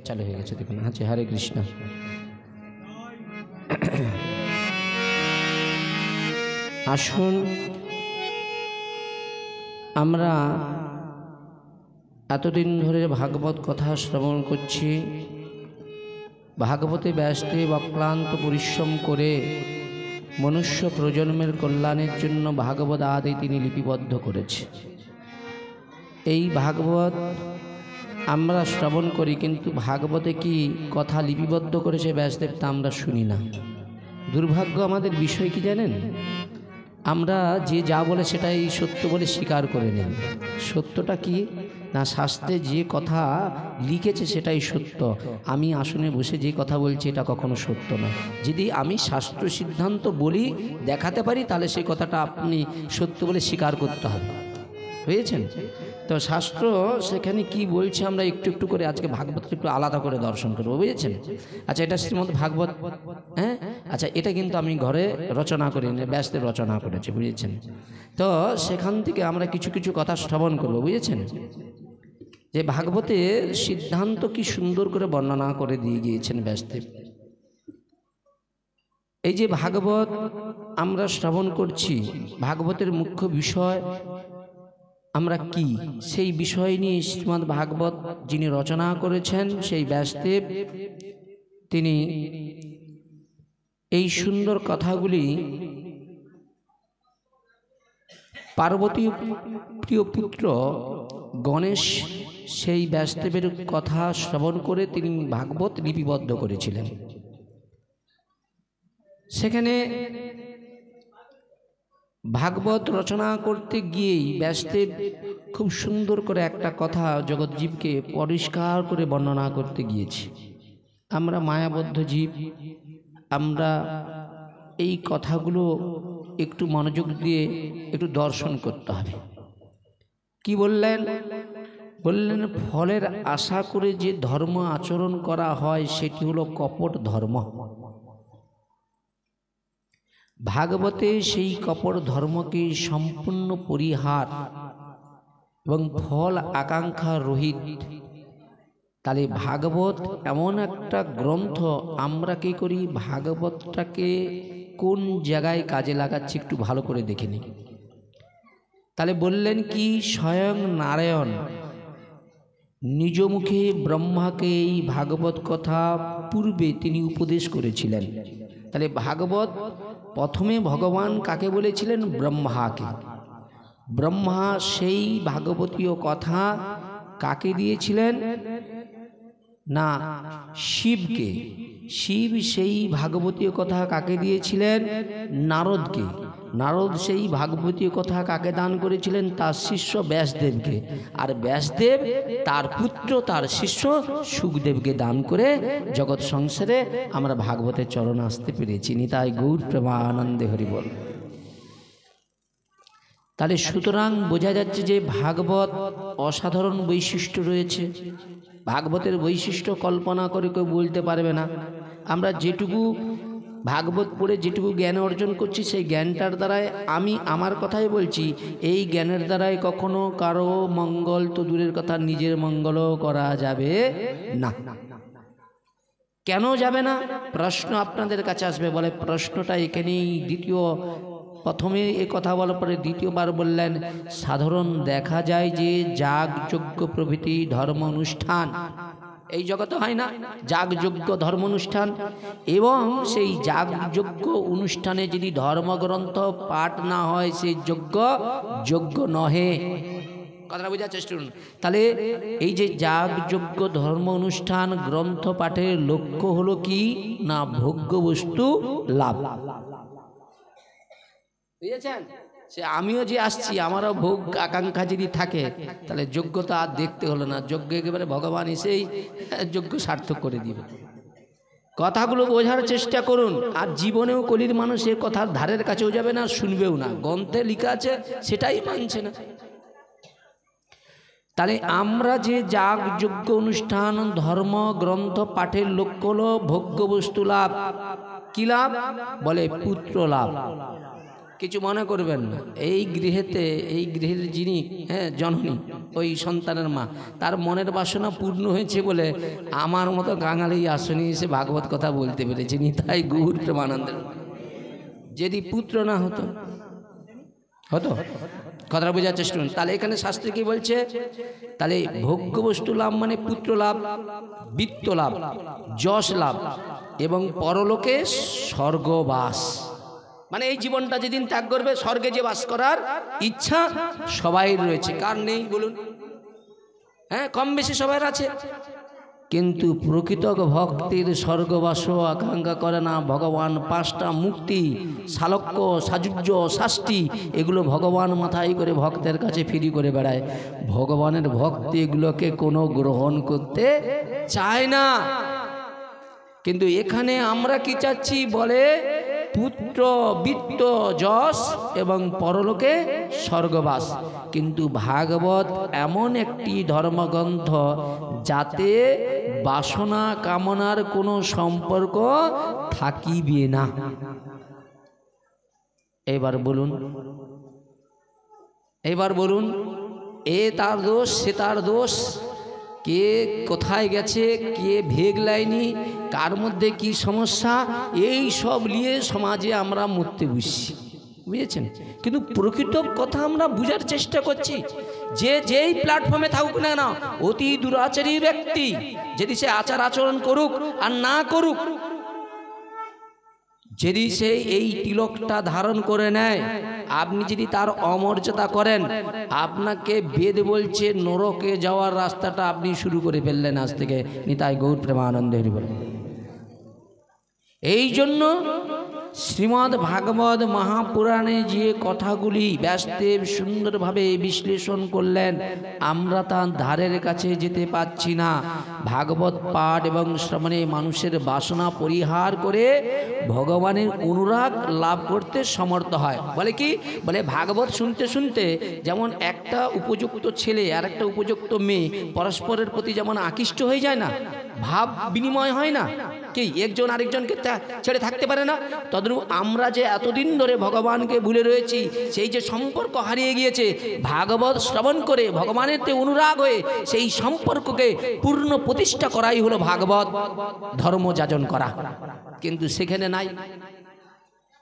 চালু হয়ে গেছে দেখুন। আচ্ছা, হরে কৃষ্ণ। আসুন আমরা এতদিন ধরে ভাগবত কথা শ্রবণ করছি। ভাগবতে ব্যাসদেব অক্লান্ত পরিশ্রম করে মনুষ্য প্রজন্মের কল্যাণের জন্য ভাগবত আদি তিনি লিপিবদ্ধ করেছে। এই ভাগবত আমরা শ্রবণ করি, কিন্তু ভাগবতে কি কথা লিপিবদ্ধ করেছে ব্যাসদেব তা আমরা শুনি না। দুর্ভাগ্য আমাদের বিষয় কি জানেন? আমরা যে যা বলে সেটাই সত্য বলে স্বীকার করে নেই। সত্যটা কি না, শাস্ত্রে যে কথা লিখেছে সেটাই সত্য। আমি আসনে বসে যে কথা বলছি এটা কখনো সত্য নয়। যদি আমি শাস্ত্র সিদ্ধান্ত বলি দেখাতে পারি তাহলে সেই কথাটা আপনি সত্য বলে স্বীকার করতে হবে, বুঝেছেন? তো শাস্ত্র সেখানে কি বলছে আমরা একটু একটু করে আজকে ভাগবতটা একটু আলাদা করে দর্শন করবো, বুঝেছেন? আচ্ছা, এটা শ্রীমদ্ ভাগবত, হ্যাঁ। আচ্ছা, এটা কিন্তু আমি ঘরে রচনা করিনি, ব্যাসদেব রচনা করেছে, বুঝেছেন? তো সেখান থেকে আমরা কিছু কিছু কথা শ্রবণ করবো, বুঝেছেন? যে ভাগবতের সিদ্ধান্ত কি সুন্দর করে বর্ণনা করে দিয়ে গিয়েছেন ব্যাসদেব। এই যে ভাগবত আমরা শ্রবণ করছি, ভাগবতের মুখ্য বিষয় আমরা কি, সেই বিষয় নিয়ে শ্রীমদ্ ভাগবত যিনি রচনা করেছেন সেই ব্যাসদেব তিনি এই সুন্দর কথাগুলি পার্বতী প্রিয় পুত্র গণেশ সেই ব্যাসদেবের কথা শ্রবণ করে তিনি ভাগবত লিপিবদ্ধ করেছিলেন। সেখানে ভাগবত রচনা করতে গিয়েই ব্যাসদেব খুব সুন্দর করে একটা কথা জগৎজীবকে পরিষ্কার করে বর্ণনা করতে গিয়েছে। আমরা মায়াবদ্ধ জীব, আমরা এই কথাগুলো একটু মনোযোগ দিয়ে একটু দর্শন করতে হবে। কি বললেন? বললেন ফলের আশা করে যে ধর্ম আচরণ করা হয় সেটি হলো কপট ধর্ম। ভাগবতে সেই কপট ধর্মকে সম্পূর্ণ পরিহার এবং ফল আকাঙ্ক্ষা রহিত। তাহলে ভাগবত এমন একটা গ্রন্থ, আমরা কি করি ভাগবতটাকে কোন জায়গায় কাজে লাগাচ্ছি একটু ভালো করে দেখে নিই। তাহলে বললেন কি, স্বয়ং নারায়ণ নিজ মুখে ব্রহ্মাকে এই ভাগবত কথা পূর্বে তিনি উপদেশ করেছিলেন। তাহলে ভাগবত প্রথমে ভগবান কাকে বলেছিলেন? ব্রহ্মাকে। ব্রহ্মা সেই ভাগবতীয় কথা কাকে দিয়েছিলেন? না, শিবকে। শিব সেই ভাগবতীয় কথা কাকে দিয়েছিলেন? নারদকে। নারদ সেই ভাগবতীয় কথা কাকে দান করেছিলেন? তার শিষ্য ব্যাসদেবকে। আর ব্যাসদেব তার পুত্র, তার শিষ্য সুখদেবকে দান করে জগৎ সংসারে আমরা ভাগবতের চরণ আসতে পেরেছি। নিতাই গৌর প্রেমানন্দে হরি বল। তাহলে সুতরাং বোঝা যাচ্ছে যে ভাগবত অসাধারণ বৈশিষ্ট্য রয়েছে। ভাগবতের বৈশিষ্ট্য কল্পনা করে কেউ বলতে পারবে না। আমরা যেটুকু ভাগবত পড়ে যেটুকু জ্ঞান অর্জন করছি সেই জ্ঞানটার দ্বারাই, আমি আমার কথাই বলছি, এই জ্ঞানের দ্বারাই কখনো কারো মঙ্গল তো দূরের কথা নিজের মঙ্গলও করা যাবে না। কেন যাবে না? প্রশ্ন আপনাদের কাছে আসবে। বলে প্রশ্নটা এখানেই দ্বিতীয়, প্রথমে এ কথা বলার পরে দ্বিতীয়বার বললেন সাধারণ দেখা যায় যে যাগযজ্ঞ প্রভৃতি ধর্ম অনুষ্ঠান এই জগতে হয় না, যাগযজ্ঞ ধর্ম অনুষ্ঠান, এবং সেই যাগযজ্ঞ অনুষ্ঠানে যদি ধর্মগ্রন্থ পাঠ না হয় সেই যজ্ঞ নহে। কথাটা বোঝার চেষ্টা করুন। তাহলে এই যে যাগযজ্ঞ ধর্ম অনুষ্ঠান গ্রন্থ পাঠের লক্ষ্য হলো কি না, ভোগ্য বস্তু লাভ। বুঝেছেন? সে আমিও যে আসছি, আমারও ভোগ আকাঙ্ক্ষা যদি থাকে তাহলে যোগ্যতা আর দেখতে হলো না, যজ্ঞ একেবারে ভগবান এসেই যজ্ঞ সার্থক করে দিবে। কথাগুলো বোঝার চেষ্টা করুন। আর জীবনেও কলির মানুষের কথার ধারের কাছেও যাবে না, শুনবেও না। গ্রন্থে লেখা আছে সেটাই মানছে না। তাহলে আমরা যে যাগযজ্ঞ অনুষ্ঠান ধর্ম গ্রন্থ পাঠের লক্ষ্য হলো ভোগ্য বস্তু লাভ। কি লাভ? বলে পুত্র লাভ। কিছু মনে করবেন না, এই গৃহেতে এই গৃহের যিনি জননী, ওই সন্তানের মা, তার মনের বাসনা পূর্ণ হয়েছে বলে আমার মতো কাঙালি আসনে এসে ভাগবত কথা বলতে পেরেছে। নিতাই গৌর প্রেমানন্দের। যদি পুত্র না হতো, কথাটা বোঝার চেষ্টা করুন। তাহলে এখানে শাস্ত্রে কি বলছে? তাহলে ভোগ্য বস্তু লাভ মানে পুত্র লাভ, বিত্ত লাভ, যশ লাভ এবং পরলোকে স্বর্গবাস। মানে এই জীবনটা যেদিন ত্যাগ করবে, স্বর্গে যে বাস করার ইচ্ছা সবাই রয়েছে। কার নেই বলুন? কম বেশি সবার আছে। কিন্তু প্রকৃত ভক্তির স্বর্গবাস আকাঙ্ক্ষা করে না। ভগবান পাঁচটা মুক্তি, শালক্য, সাযুজ্য, শাস্তি, এগুলো ভগবান মাথায় করে ভক্তের কাছে ফিরি করে বেড়ায়। ভগবানের ভক্তি এগুলোকে কোনো গ্রহণ করতে চায় না। কিন্তু এখানে আমরা কি চাচ্ছি বলে? পুত্র, বিত্ত, যশ এবং পরলোকে স্বর্গবাস। কিন্তু ভাগবত এমন একটি ধর্মগ্রন্থ যাতে বাসনা কামনার কোনো সম্পর্ক থাকিবে না। এবার বলুন, এ তার দোষ, সে তার দোষ, কে কোথায় গেছে, কে ভেগ লাইনি, কার মধ্যে কি সমস্যা, এই সব নিয়ে সমাজে আমরা মরতে বসছি, বুঝেছেন? কিন্তু প্রকৃত কথা আমরা বুঝার চেষ্টা করছি। যে যেই প্ল্যাটফর্মে থাকুক না না, অতি দুরাচারী ব্যক্তি যদি সে আচার আচরণ করুক আর না করুক, যদি সে এই তিলকটা ধারণ করে নেয়, আপনি যদি তার অমর্যাদা করেন, আপনাকে বেদ বলছে নরকে যাওয়ার রাস্তাটা আপনি শুরু করে ফেললেন আজ থেকে। নিতাই গৌর প্রেমানন্দে হরি বল। এই জন্য শ্রীমদ্ ভাগবত মহাপুরাণে যে কথাগুলি ব্যাসদেব সুন্দরভাবে বিশ্লেষণ করলেন, আমরা তার ধারের কাছে যেতে পাচ্ছি না। ভাগবত পাঠ এবং শ্রবণে মানুষের বাসনা পরিহার করে ভগবানের অনুরাগ লাভ করতে সমর্থ হয়। বলে কি? বলে ভাগবত শুনতে শুনতে যেমন একটা উপযুক্ত ছেলে আর একটা উপযুক্ত মেয়ে পরস্পরের প্রতি যেমন আকৃষ্ট হয়ে যায় না, ভাব বিনিময় হয় না, কি একজন আরেকজনকে ছেড়ে থাকতে পারে না, তদ্রূপ আমরা যে এতদিন ধরে ভগবানকে ভুলে রয়েছি, সেই যে সম্পর্ক হারিয়ে গিয়েছে, ভাগবত শ্রবণ করে ভগবানের তে অনুরাগ হয়ে সেই সম্পর্ককে পূর্ণ প্রতিষ্ঠা করাই হলো ভাগবত ধর্ম যাজন করা। কিন্তু সেখানে নাই,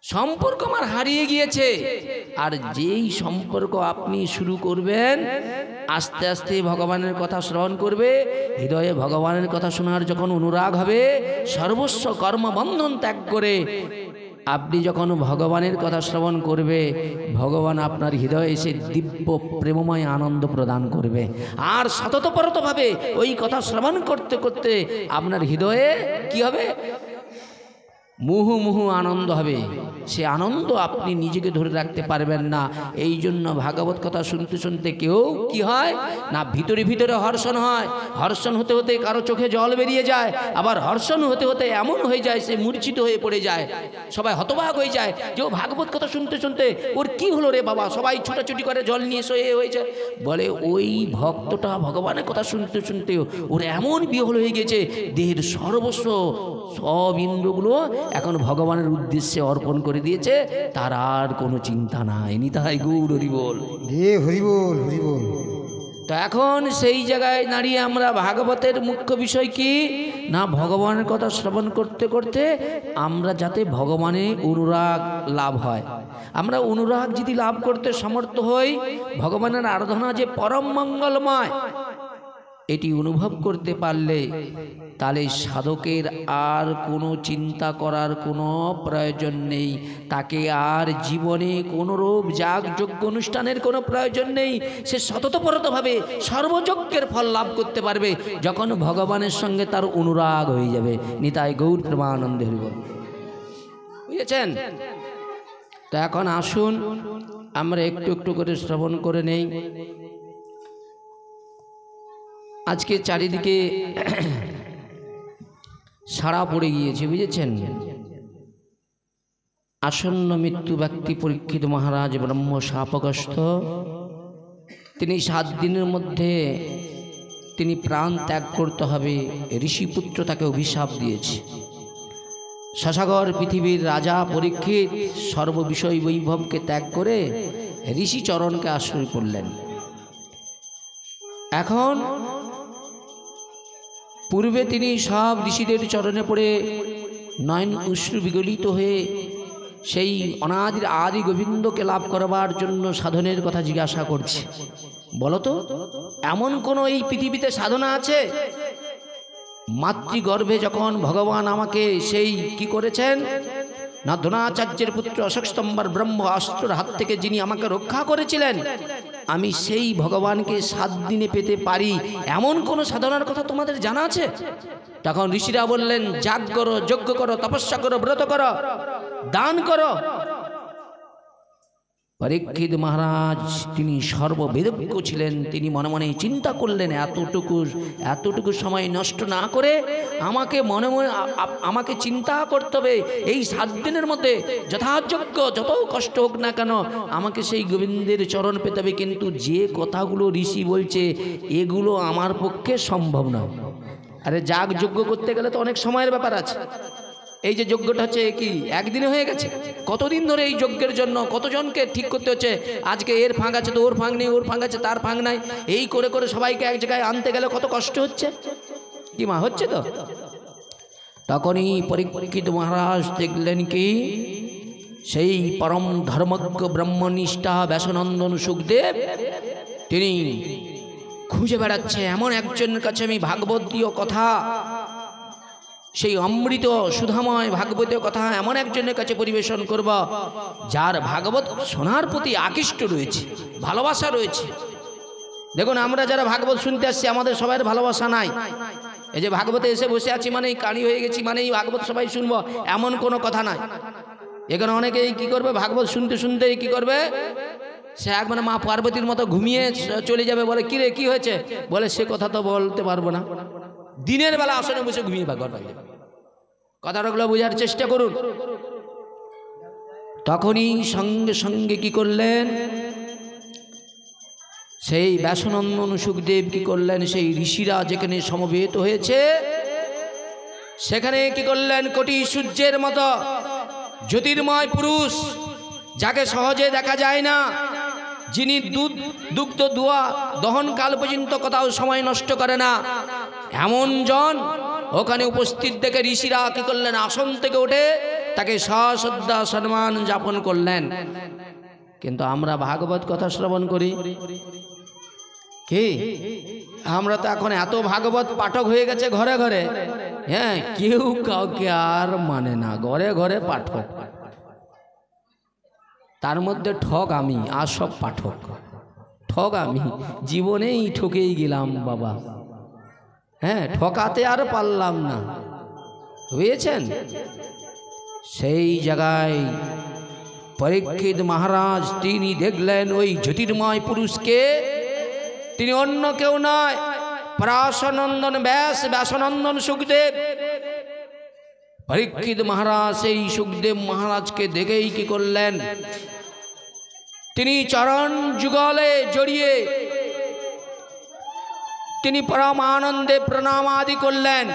সম্পর্ক আমার হারিয়ে গিয়েছে। আর যেই সম্পর্ক আপনি শুরু করবেন, আস্তে আস্তে ভগবানের কথা শ্রবণ করবে, হৃদয়ে ভগবানের কথা শোনার যখন অনুরাগ হবে, সর্বস্ব কর্মবন্ধন ত্যাগ করে আপনি যখন ভগবানের কথা শ্রবণ করবে, ভগবান আপনার হৃদয়ে এসে দিব্য প্রেমময় আনন্দ প্রদান করবে। আর সততপরতভাবে ওই কথা শ্রবণ করতে করতে আপনার হৃদয়ে কি হবে? মুহু মুহু আনন্দ হবে। সে আনন্দ আপনি নিজেকে ধরে রাখতে পারবেন না। এই জন্য ভাগবত কথা শুনতে শুনতে কেউ কি হয় না, ভিতরে ভিতরে হর্ষণ হয়। হর্ষণ হতে হতে কারো চোখে জল বেরিয়ে যায়, আবার হর্ষণ হতে হতে এমন হয়ে যায় সে মূর্ছিত হয়ে পড়ে যায়। সবাই হতবাক হয়ে যায় যে ও ভাগবত কথা শুনতে শুনতে ওর কি হলো রে বাবা, সবাই ছুটাছুটি করে জল নিয়ে সয়ে হয়ে যায়। বলে ওই ভক্তটা ভগবানের কথা শুনতে শুনতে ওর এমন বিহল হয়ে গেছে, দেহের সর্বস্ব সব ইন্দ্রগুলো এখন ভগবানের উদ্দেশ্যে অর্পণ করে দিয়েছে, তার আর কোনো চিন্তা নাই। নিতাই গৌর হরি বল, হরি বল, হরি বল। তো এখন সেই জায়গায় দাঁড়িয়ে আমরা ভাগবতের মুখ্য বিষয় কি না, ভগবানের কথা শ্রবণ করতে করতে আমরা যাতে ভগবানের অনুরাগ লাভ হয়। আমরা অনুরাগ যদি লাভ করতে সমর্থ হই, ভগবানের আরাধনা যে পরম মঙ্গলময়, এটি অনুভব করতে পারলে তাহলে সাধকের আর কোনো চিন্তা করার কোনো প্রয়োজন নেই। তাকে আর জীবনে কোনো রূপ যাগযজ্ঞ অনুষ্ঠানের কোনো প্রয়োজন নেই। সে সততপরতভাবে সর্বযজ্ঞের ফল লাভ করতে পারবে যখন ভগবানের সঙ্গে তার অনুরাগ হয়ে যাবে। নিতাই গৌর প্রেমানন্দে হরি বল। বুঝেছেন? তো এখন আসুন আমরা একটু একটু করে শ্রবণ করে নেই। আজকে চারিদিকে সাড়া পড়ে গিয়েছে, বুঝেছেন? আসন্ন মৃত্যু ব্যক্তি পরীক্ষিত মহারাজ ব্রহ্ম শাপগ্রস্ত। তিনি 7 দিনের মধ্যে তিনি প্রাণ ত্যাগ করতে হবে। ঋষিপুত্র তাকে অভিশাপ দিয়েছে। শশাগর পৃথিবীর রাজা পরীক্ষিত সর্ববিষয় বৈভবকে ত্যাগ করে ঋষি চরণকে আশ্রয় করলেন। এখন পূর্বে তিনি সব ঋষিদের চরণে পড়ে নয়ন অশ্রু বিগলিত হয়ে সেই অনাদির আদি গোবিন্দকে লাভ করবার জন্য সাধনের কথা জিজ্ঞাসা করছে। বলতো, এমন কোন এই পৃথিবীতে সাধনা আছে? মাতৃগর্ভে যখন ভগবান আমাকে সেই কি করেছেন না, দ্রোণাচার্যের পুত্র অশোক স্তম্ভার ব্রহ্মাস্ত্রের হাত থেকে যিনি আমাকে রক্ষা করেছিলেন, আমি সেই ভগবানকে 7 দিনে পেতে পারি, এমন কোন সাধনার কথা তোমাদের জানা আছে? তখন ঋষিরা বললেন, যাগ করো, যজ্ঞ করো, তপস্যা করো, ব্রত করো, দান করো। পরীক্ষিত মহারাজ তিনি সর্ববেদজ্ঞ ছিলেন। তিনি মনে মনে চিন্তা করলেন, এতটুকু সময় নষ্ট না করে আমাকে মনে মনে আমাকে চিন্তা করতে হবে, এই 7 দিনের মধ্যে যথাযোগ্য যত কষ্ট হোক না কেন আমাকে সেই গোবিন্দের চরণ পেতে হবে। কিন্তু যে কথাগুলো ঋষি বলছে এগুলো আমার পক্ষে সম্ভব নয়। আরে যাগ যজ্ঞ করতে গেলে তো অনেক সময়ের ব্যাপার আছে। এই যে যজ্ঞটা হচ্ছে কি একদিনে হয়ে গেছে? কতদিন ধরে এই যজ্ঞের জন্য কতজনকে ঠিক করতে হচ্ছে। আজকে এর ফাঁক আছে তো ওর ফাঁক নেই, ওর ফাঁক আছে তার ফাঁক নাই, এই করে করে সবাইকে এক জায়গায় আনতে গেলে কত কষ্ট হচ্ছে। কি মা হচ্ছে তো? তখনই পরীক্ষিত মহারাজ দেখলেন কি সেই পরম ধর্মজ্ঞ ব্রহ্মনিষ্ঠা ব্যাসনন্দন সুখদেব তিনি খুঁজে বেড়াচ্ছে এমন একজনের কাছে আমি ভাগবতীয় কথা, সেই অমৃত সুধাময় ভাগবতীয় কথা এমন একজনের কাছে পরিবেশন করব যার ভাগবত শোনার প্রতি আকৃষ্ট রয়েছে, ভালোবাসা রয়েছে। দেখুন, আমরা যারা ভাগবত শুনতে আসছি আমাদের সবার ভালোবাসা নাই। এই যে ভাগবতে এসে বসে আছি মানেই কানি হয়ে গেছি, মানেই ভাগবত সবাই শুনবো, এমন কোনো কথা নাই। এখানে অনেকেই কি করবে, ভাগবত শুনতে শুনতেই কি করবে, সে একবার মা পার্বতীর মতো ঘুমিয়ে চলে যাবে। বলে কি রে, কি হয়েছে? বলে সে কথা তো বলতে পারবো না। দিনের বেলা আসনে বসে ঘুমিয়ে ঘর পাইবে। কথাটাগুলো বোঝার চেষ্টা করুন। তখনই সঙ্গে সঙ্গে কি করলেন, সেই ব্যাসনন্দন সুখদেব কি করলেন, সেই ঋষিরা যেখানে সমবেত হয়েছে সেখানে কি করলেন, কোটি সূর্যের মতো জ্যোতির্ময় পুরুষ, যাকে সহজে দেখা যায় না, যিনি দুগ্ধ দুয়া দহনকাল পর্যন্ত কোথাও সময় নষ্ট করে না, এমন জন ওখানে উপস্থিত দেখে ঋষিরা কি করলেন, আসন থেকে উঠে তাকে সশ্রদ্ধা সম্মান যাপন করলেন। কিন্তু আমরা ভাগবত কথা শ্রবণ করি কি? আমরা তো এখন এত ভাগবত পাঠক হয়ে গেছে ঘরে ঘরে, হ্যাঁ, কেউ কাউকে আর মানে না, ঘরে ঘরে পাঠক। তার মধ্যে ঠক আমি, আর সব পাঠক। ঠক আমি, জীবনেই ঠকেই গেলাম বাবা। হ্যাঁ, ঠকাতে আর পারলাম না, বুঝেছেন? সেই জায়গায় পরীক্ষিত মহারাজ তিনি দেখলেন ওই জ্যোতির্ময় পুরুষকে, তিনি অন্য কেউ নয়, পরাশনন্দন ব্যাসনন্দন সুখদেব। পরীক্ষিত মহারাজ সেই সুখদেব মহারাজকে দেখেই কি করলেন, তিনি চরণ যুগলে জড়িয়ে তিনি পরম আনন্দে প্রণাম আদি করলেন।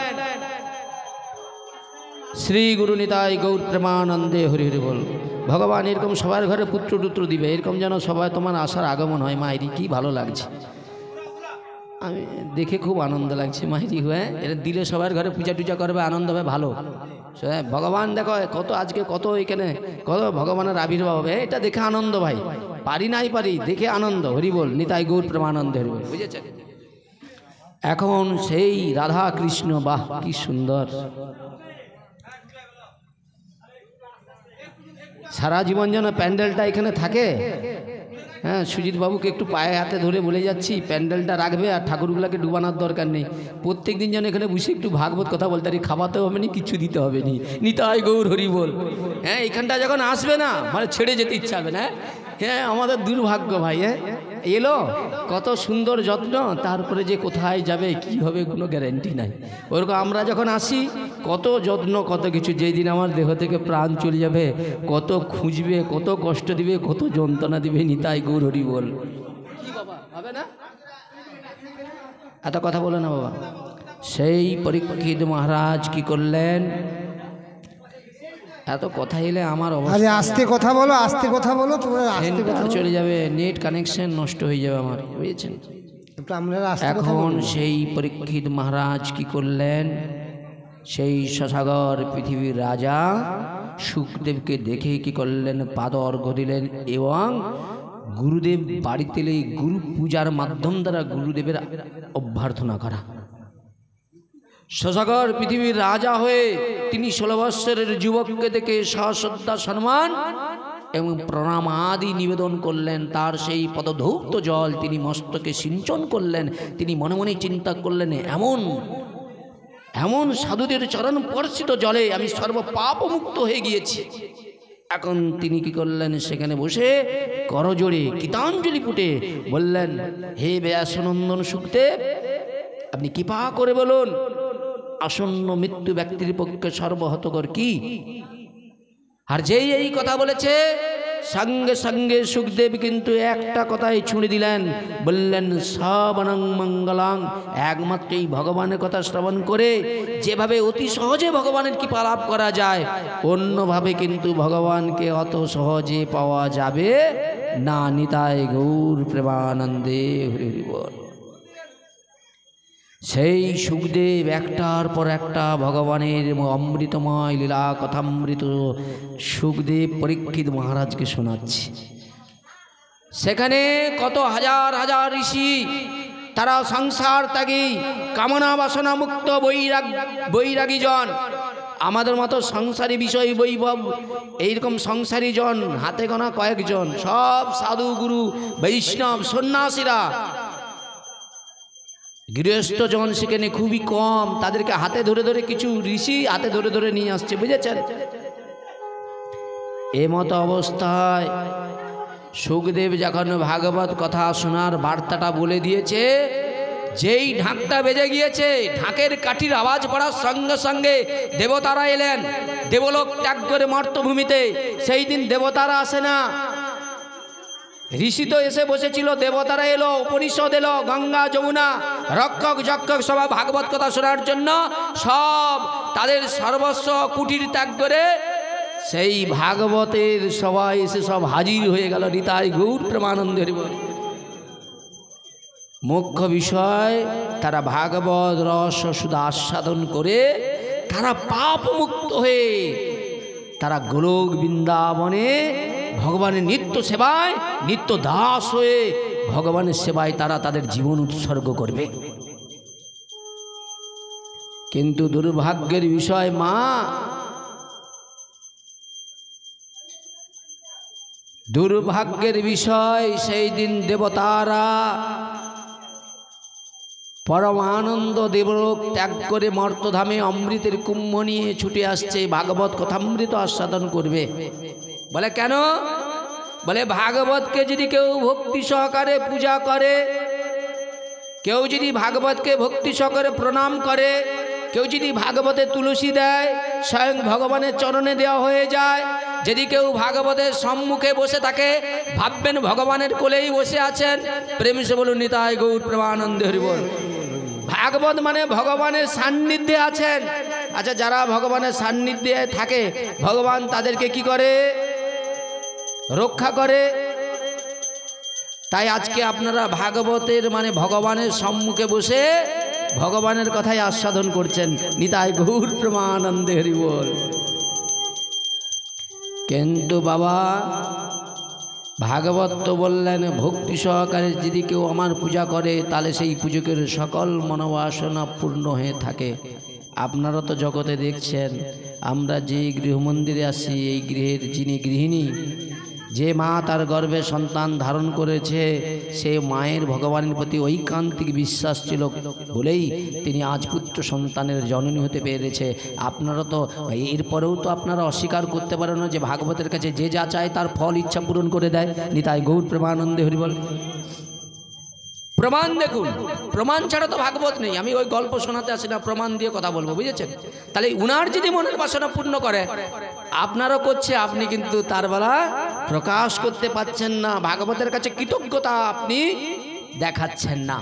শ্রী গুরু নিতাই গৌর প্রেমানন্দে হরি হরি বল। ভগবান এরকম সবার ঘরে পুত্র টুত্র দিবে, এরকম যেন সবাই তোমার আসার আগমন হয়। মায়েরি কি ভালো লাগছে, আমি দেখে খুব আনন্দ লাগছে। মায়েরি হয়ে এটা দিলে সবার ঘরে পূজা টুজা করবে, আনন্দ হবে, ভালো। ভগবান দেখো কত আজকে কত এখানে কত ভগবানের আবির্ভাব হবে, এটা দেখে আনন্দ ভাই। পারি নাই পারি, দেখে আনন্দ। হরি বল, নিতাই গৌর প্রেমানন্দে হরি বল। বুঝেছেন? এখন সেই রাধা কৃষ্ণ, বাহ কি সুন্দর। সারা জীবন যেন প্যান্ডেলটা এখানে থাকে। হ্যাঁ, সুজিত বাবুকে একটু পায়ে হাতে ধরে বলে যাচ্ছি, প্যান্ডেলটা রাখবে আর ঠাকুরগুলাকে ডুবানোর দরকার নেই। প্রত্যেক দিন যেন এখানে বসে একটু ভাগবত কথা বলতে পারি, খাওয়াতে হবে না, কিছু দিতে হবে নি। নিতাই গৌর হরি বল। হ্যাঁ, এখানটা যখন আসবে না মানে ছেড়ে যেতে ইচ্ছা হবে না। হ্যাঁ, আমাদের দুর্ভাগ্য ভাই। হ্যাঁ, এলো কত সুন্দর যত্ন, তারপরে যে কোথায় যাবে কি হবে কোনো গ্যারেন্টি নাই। ওরকম আমরা যখন আসি কত যত্ন, কত কিছু। যেই দিন আমার দেহ থেকে প্রাণ চলে যাবে কত খুঁজবে, কত কষ্ট দিবে, কত যন্ত্রণা দিবে। নিতাই গৌর হরি বল। কি বাবা হবে না? এত কথা বলে না বাবা। সেই পরীক্ষিত মহারাজ কি করলেন, এত কথা এলে আমার আরে আস্তে কথা বলো, আস্তে কথা বলো, তোমরা আস্তে কথা চলে যাবে, নেট কানেকশন নষ্ট হয়ে যাবে আমার, বুঝেছেন? এখন সেই পরীক্ষিত মহারাজ কি করলেন, সেই শশাগর পৃথিবীর রাজা সুখদেবকে দেখে কি করলেন, পাদর্ঘ্য দিলেন এবং গুরুদেব বাড়িতে এলে গুরু পূজার মাধ্যম দ্বারা গুরুদেবের অভ্যর্থনা করা। শশাগর পৃথিবীর রাজা হয়ে তিনি 16 বৎসরের যুবককে দেখে সশ্রদ্ধা সম্মান এবং প্রণাম আদি নিবেদন করলেন। তার সেই পদধৌত জল তিনি মস্তকে সিঞ্চন করলেন। তিনি মনে মনে চিন্তা করলেন, এমন এমন সাধুদের চরণ স্পর্শিত জলে আমি সর্বপাপমুক্ত হয়ে গিয়েছি। এখন তিনি কি করলেন, সেখানে বসে করজোড়ে কৃতাঞ্জলি পুটে বললেন, হে ব্যাসনন্দন সুখদেব, আপনি কৃপা করে বলুন আসন্ন মৃত্যু ব্যক্তির পক্ষে সর্বহতকর কি? আর যেই এই কথা বলেছে সঙ্গে সঙ্গে সুখদেব কিন্তু একটা কথাই ছুঁড়ে দিলেন, বললেন শ্রবণং মঙ্গলং, একমাত্র এই ভগবানের কথা শ্রবণ করে যেভাবে অতি সহজে ভগবানের কৃপা লাভ করা যায়, অন্যভাবে কিন্তু ভগবানকে অত সহজে পাওয়া যাবে না। নিতাই গৌর প্রেমানন্দে হরি হরি বল। সেই সুখদেব একটার পর একটা ভগবানের অমৃতময় লীলা কথামৃত সুখদেব পরীক্ষিত মহারাজকে শোনাচ্ছে। সেখানে কত হাজার হাজার ঋষি, তারা সংসার ত্যাগী, কামনা বাসনা মুক্ত বৈরাগী জন, আমাদের মতো সংসারী বিষয় বৈভব এইরকম সংসারী জন হাতে গোনা কয়েকজন, সব সাধু গুরু বৈষ্ণব সন্ন্যাসীরা। গৃহস্থ জন সেখানে খুবই কম, তাদেরকে হাতে ধরে ধরে কিছু ঋষি হাতে ধরে ধরে নিয়ে আসছে, বুঝেছেন? এমতো অবস্থায় সুখদেব যখন ভাগবত কথা শোনার বার্তাটা বলে দিয়েছে, যেই ঢাকটা বেজে গিয়েছে, ঢাকের কাঠির আওয়াজ পড়ার সঙ্গে সঙ্গে দেবতারা এলেন। দেবলোক ত্যাগ করে মর্তভূমিতে, সেই দিন দেবতারা আসে না, ঋষি তো এসে বসেছিল, দেবতারা এলো, উপনিষদ এলো, গঙ্গা যমুনা রক্ষক যক্ষক সবাই ভাগবত কথা শোনার জন্য সব তাদের সর্বস্ব কুটির ত্যাগ করে সেই ভাগবতের সবাই এসে সব হাজির হয়ে গেল। নিতাই গৌর প্রেমানন্দে হরি বল। মুখ্য বিষয়, তারা ভাগবত রস শুধু আস্বাদন করে তারা পাপ মুক্ত হয়ে তারা গোলক বৃন্দাবনে ভগবানের নিত্য সেবায় নিত্য দাস হয়ে ভগবানের সেবায় তারা তাদের জীবন উৎসর্গ করবে। কিন্তু দুর্ভাগ্যের বিষয় মা, দুর্ভাগ্যের বিষয়, সেই দিন দেবতারা পরম আনন্দ দেবলোক ত্যাগ করে মর্তধামে অমৃতের কুম্ভ নিয়ে ছুটে আসছে, ভাগবত কথামৃত আস্বাদন করবে। বলে কেন? বলে ভাগবতকে যদি কেউ ভক্তি সহকারে পূজা করে, কেউ যদি ভাগবতকে ভক্তি সহকারে প্রণাম করে, কেউ যদি ভাগবতে তুলসী দেয়, স্বয়ং ভগবানের চরণে দেওয়া হয়ে যায়। যদি কেউ ভাগবতের সম্মুখে বসে থাকে, ভাববেন ভগবানের কোলেই বসে আছেন। প্রেম সে বলুন নিতাই গৌর প্রেমানন্দে হরি বল। ভাগবত মানে ভগবানের সান্নিধ্যে আছেন। আচ্ছা, যারা ভগবানের সান্নিধ্যে থাকে, ভগবান তাদেরকে কি করে? রক্ষা করে। তাই আজকে আপনারা ভাগবতের মানে ভগবানের সম্মুখে বসে ভগবানের কথাই আস্বাদন করছেন। নিতাই গৌর প্রেমানন্দে হরি বল। কিন্তু বাবা, ভাগবত তো বললেন ভক্তি সহকারে যদি কেউ আমার পূজা করে, তাহলে সেই পূজকের সকল মনোবাসনা পূর্ণ হয়ে থাকে। আপনারা তো জগতে দেখছেন, আমরা যে গৃহমন্দিরে আসি, এই গৃহের যিনি গৃহিণী, যে মা তার গর্ভে সন্তান ধারণ করেছে, সে মায়ের ভগবানের প্রতি ঐকান্তিক বিশ্বাস ছিল বলেই তিনি আজ পুত্র সন্তানের জননী হতে পেরেছে। আপনারা তো এরপরেও তো আপনারা অস্বীকার করতে পারেন না যে ভাগবতের কাছে যে যা চায় তার ফল ইচ্ছা পূরণ করে দেয়। নিতাই গৌর প্রেমানন্দে হরি বল। প্রমাণ দেখুন, প্রমাণ ছাড়া তো ভাগবত নেই। আমি ওই গল্প শোনাতে আসি না, প্রমাণ দিয়ে কথা বলবো, বুঝেছেন? তাহলে উনার যদি মনের বাসনা পূর্ণ করে, আপনারও করছে, আপনি কিন্তু তার বেলা প্রকাশ করতে পারছেন না, ভাগবতের কাছে কৃতজ্ঞতা আপনি দেখাচ্ছেন না।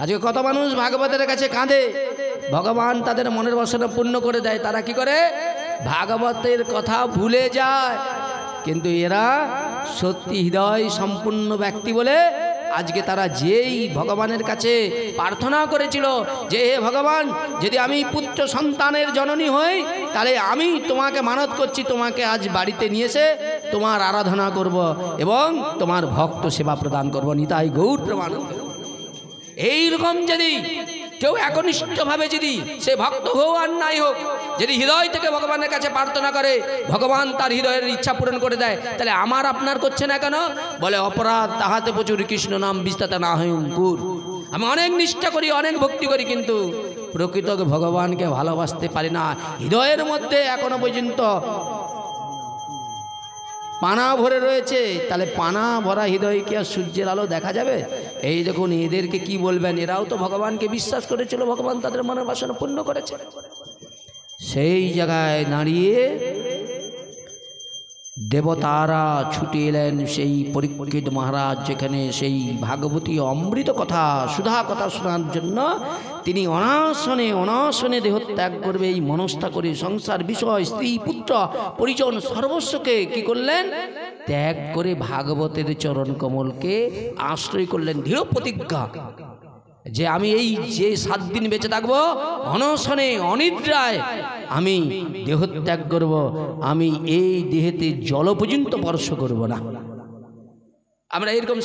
আজকে কত মানুষ ভাগবতের কাছে কাঁদে, ভগবান তাদের মনের বাসনা পূর্ণ করে দেয়, তারা কি করে? ভাগবতের কথা ভুলে যায়। কিন্তু এরা সত্যি হৃদয় সম্পূর্ণ ব্যক্তি বলে আজকে তারা যেই ভগবানের কাছে প্রার্থনা করেছিল যে হে ভগবান, যদি আমি পুত্র সন্তানের জননী হই তাহলে আমি তোমাকে মানত করছি, তোমাকে আজ বাড়িতে নিয়ে এসে তোমার আরাধনা করব এবং তোমার ভক্ত সেবা প্রদান করব। নিতাই গৌর প্রেমানন্দ। এইরকম যদি কেউ একনিষ্ঠভাবে যদি সে ভক্ত হোক আর নাই হোক, যদি হৃদয় থেকে ভগবানের কাছে প্রার্থনা করে, ভগবান তার হৃদয়ের ইচ্ছা পূরণ করে দেয়, তাহলে আমার আপনার করছে না কেন? বলে অপরাধ তাহাতে প্রচুর, কৃষ্ণ নাম বিস্তাতা না হয় অঙ্কুর। আমি অনেক নিষ্ঠা করি, অনেক ভক্তি করি, কিন্তু প্রকৃত ভগবানকে ভালোবাসতে পারি না। হৃদয়ের মধ্যে এখনো পর্যন্ত পানা ভরে রয়েছে। তাহলে পানা ভরা হৃদয়ে কি আর সূর্যের আলো দেখা যাবে? এই দেখুন, এদেরকে কি বলবেন? এরাও তো ভগবানকে বিশ্বাস করেছিল, ভগবান তাদের মনের বাসনা পূর্ণ করেছে। সেই জায়গায় দাঁড়িয়ে দেবতারা ছুটে এলেন সেই পরীক্ষিত মহারাজ, যেখানে সেই ভাগবতী অমৃত কথা সুধা কথা শোনার জন্য। তিনি অনাসনে দেহত্যাগ করবে এই মনস্থা করে সংসার বিষয় স্ত্রী পুত্র পরিজন সর্বস্বকে কি করলেন? ত্যাগ করে ভাগবতের চরণ কমলকে আশ্রয় করলেন। দৃঢ় প্রতিজ্ঞা যে আমি এই যে 7 দিন বেঁচে থাকবো অনশনে অনিদ্রায় আমি দেহত্যাগ করব, আমি এই দেহেতে জল পর্যন্ত স্পর্শ করব না। আমরা এরকম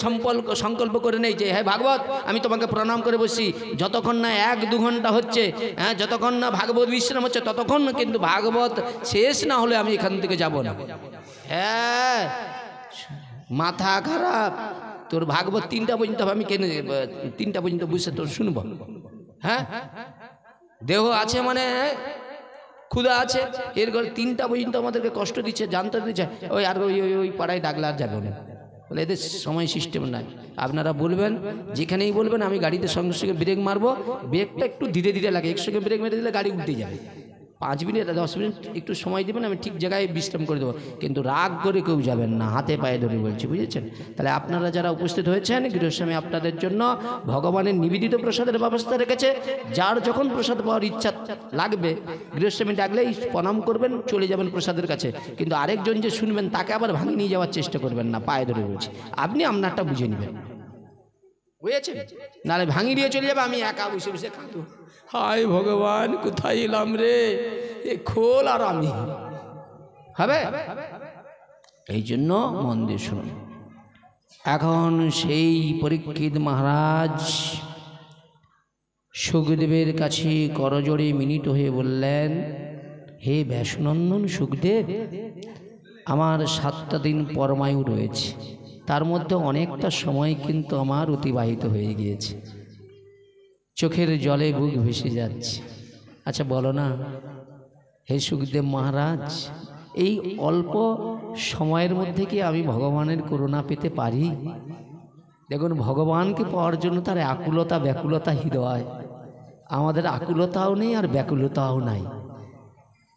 সংকল্প করে নেই যে হ্যাঁ ভাগবত আমি তোমাকে প্রণাম করে বসি, যতক্ষণ না 1-2 ঘন্টা হচ্ছে, হ্যাঁ যতক্ষণ না ভাগবত বিশ্রাম হচ্ছে ততক্ষণ কিন্তু ভাগবত শেষ না হলে আমি এখান থেকে যাব না। হ্যাঁ মাথা খারাপ, তোর ভাগবত 3টা পর্যন্ত আমি কেন 3টা পর্যন্ত বুঝে তোর শুনব? হ্যাঁ দেহ আছে মানে ক্ষুধা আছে, এর 3টা পর্যন্ত আমাদেরকে কষ্ট দিচ্ছে, জানতে দিচ্ছে। ওই আর ওই পাড়ায় ডাকলে আর যাবে না, বলে এদের সময় সিস্টেম নাই। আপনারা বলবেন, যেখানেই বলবেন আমি গাড়িতে সঙ্গে সঙ্গে ব্রেক মারবো, ব্রেকটা একটু ধীরে ধীরে লাগে, একসঙ্গে ব্রেক মেরে দিলে গাড়ি উল্টে যাবে। 5 মিনিট 10 মিনিট একটু সময় দেবেন, আমি ঠিক জায়গায় বিশ্রাম করে দেবো, কিন্তু রাগ করে কেউ যাবেন না, হাতে পায়ে ধরে বলছি, বুঝেছেন? তাহলে আপনারা যারা উপস্থিত হয়েছেন, গৃহস্বামী আপনাদের জন্য ভগবানের নিবেদিত প্রসাদের ব্যবস্থা রেখেছে। যার যখন প্রসাদ পাওয়ার ইচ্ছা লাগবে গৃহস্বামী ডাকলেই প্রণাম করবেন, চলে যাবেন প্রসাদের কাছে। কিন্তু আরেকজন যে শুনবেন তাকে আবার ভাঙিয়ে নিয়ে যাওয়ার চেষ্টা করবেন না, পায়ে ধরে বলছি, আপনি আপনারটা বুঝে নেবেন, বুঝেছেন? নাহলে ভাঙিয়ে দিয়ে চলে যাবে, আমি একা বসে বসে কাঁদবো, হায় ভগবান কোথায় এলাম রে, এ খোল আর আমি হবে। এই জন্য মন দিয়ে শুনুন। এখন সেই পরীক্ষিত মহারাজ সুখদেবের কাছে করজোড়ে মিনিট হয়ে বললেন, হে ব্যাসনন্দন সুখদেব, আমার 7টা দিন পরমায়ু রয়েছে, তার মধ্যে অনেকটা সময় কিন্তু আমার অতিবাহিত হয়ে গিয়েছে, চোখের জলে বুক ভেসে যাচ্ছে। আচ্ছা বলো না হে সুখদেব মহারাজ, এই অল্প সময়ের মধ্যে কি আমি ভগবানের করুণা পেতে পারি? দেখুন, ভগবানকে পাওয়ার জন্য তার আকুলতা ব্যাকুলতা হৃদয়, আমাদের আকুলতাও নেই আর ব্যাকুলতাও নাই।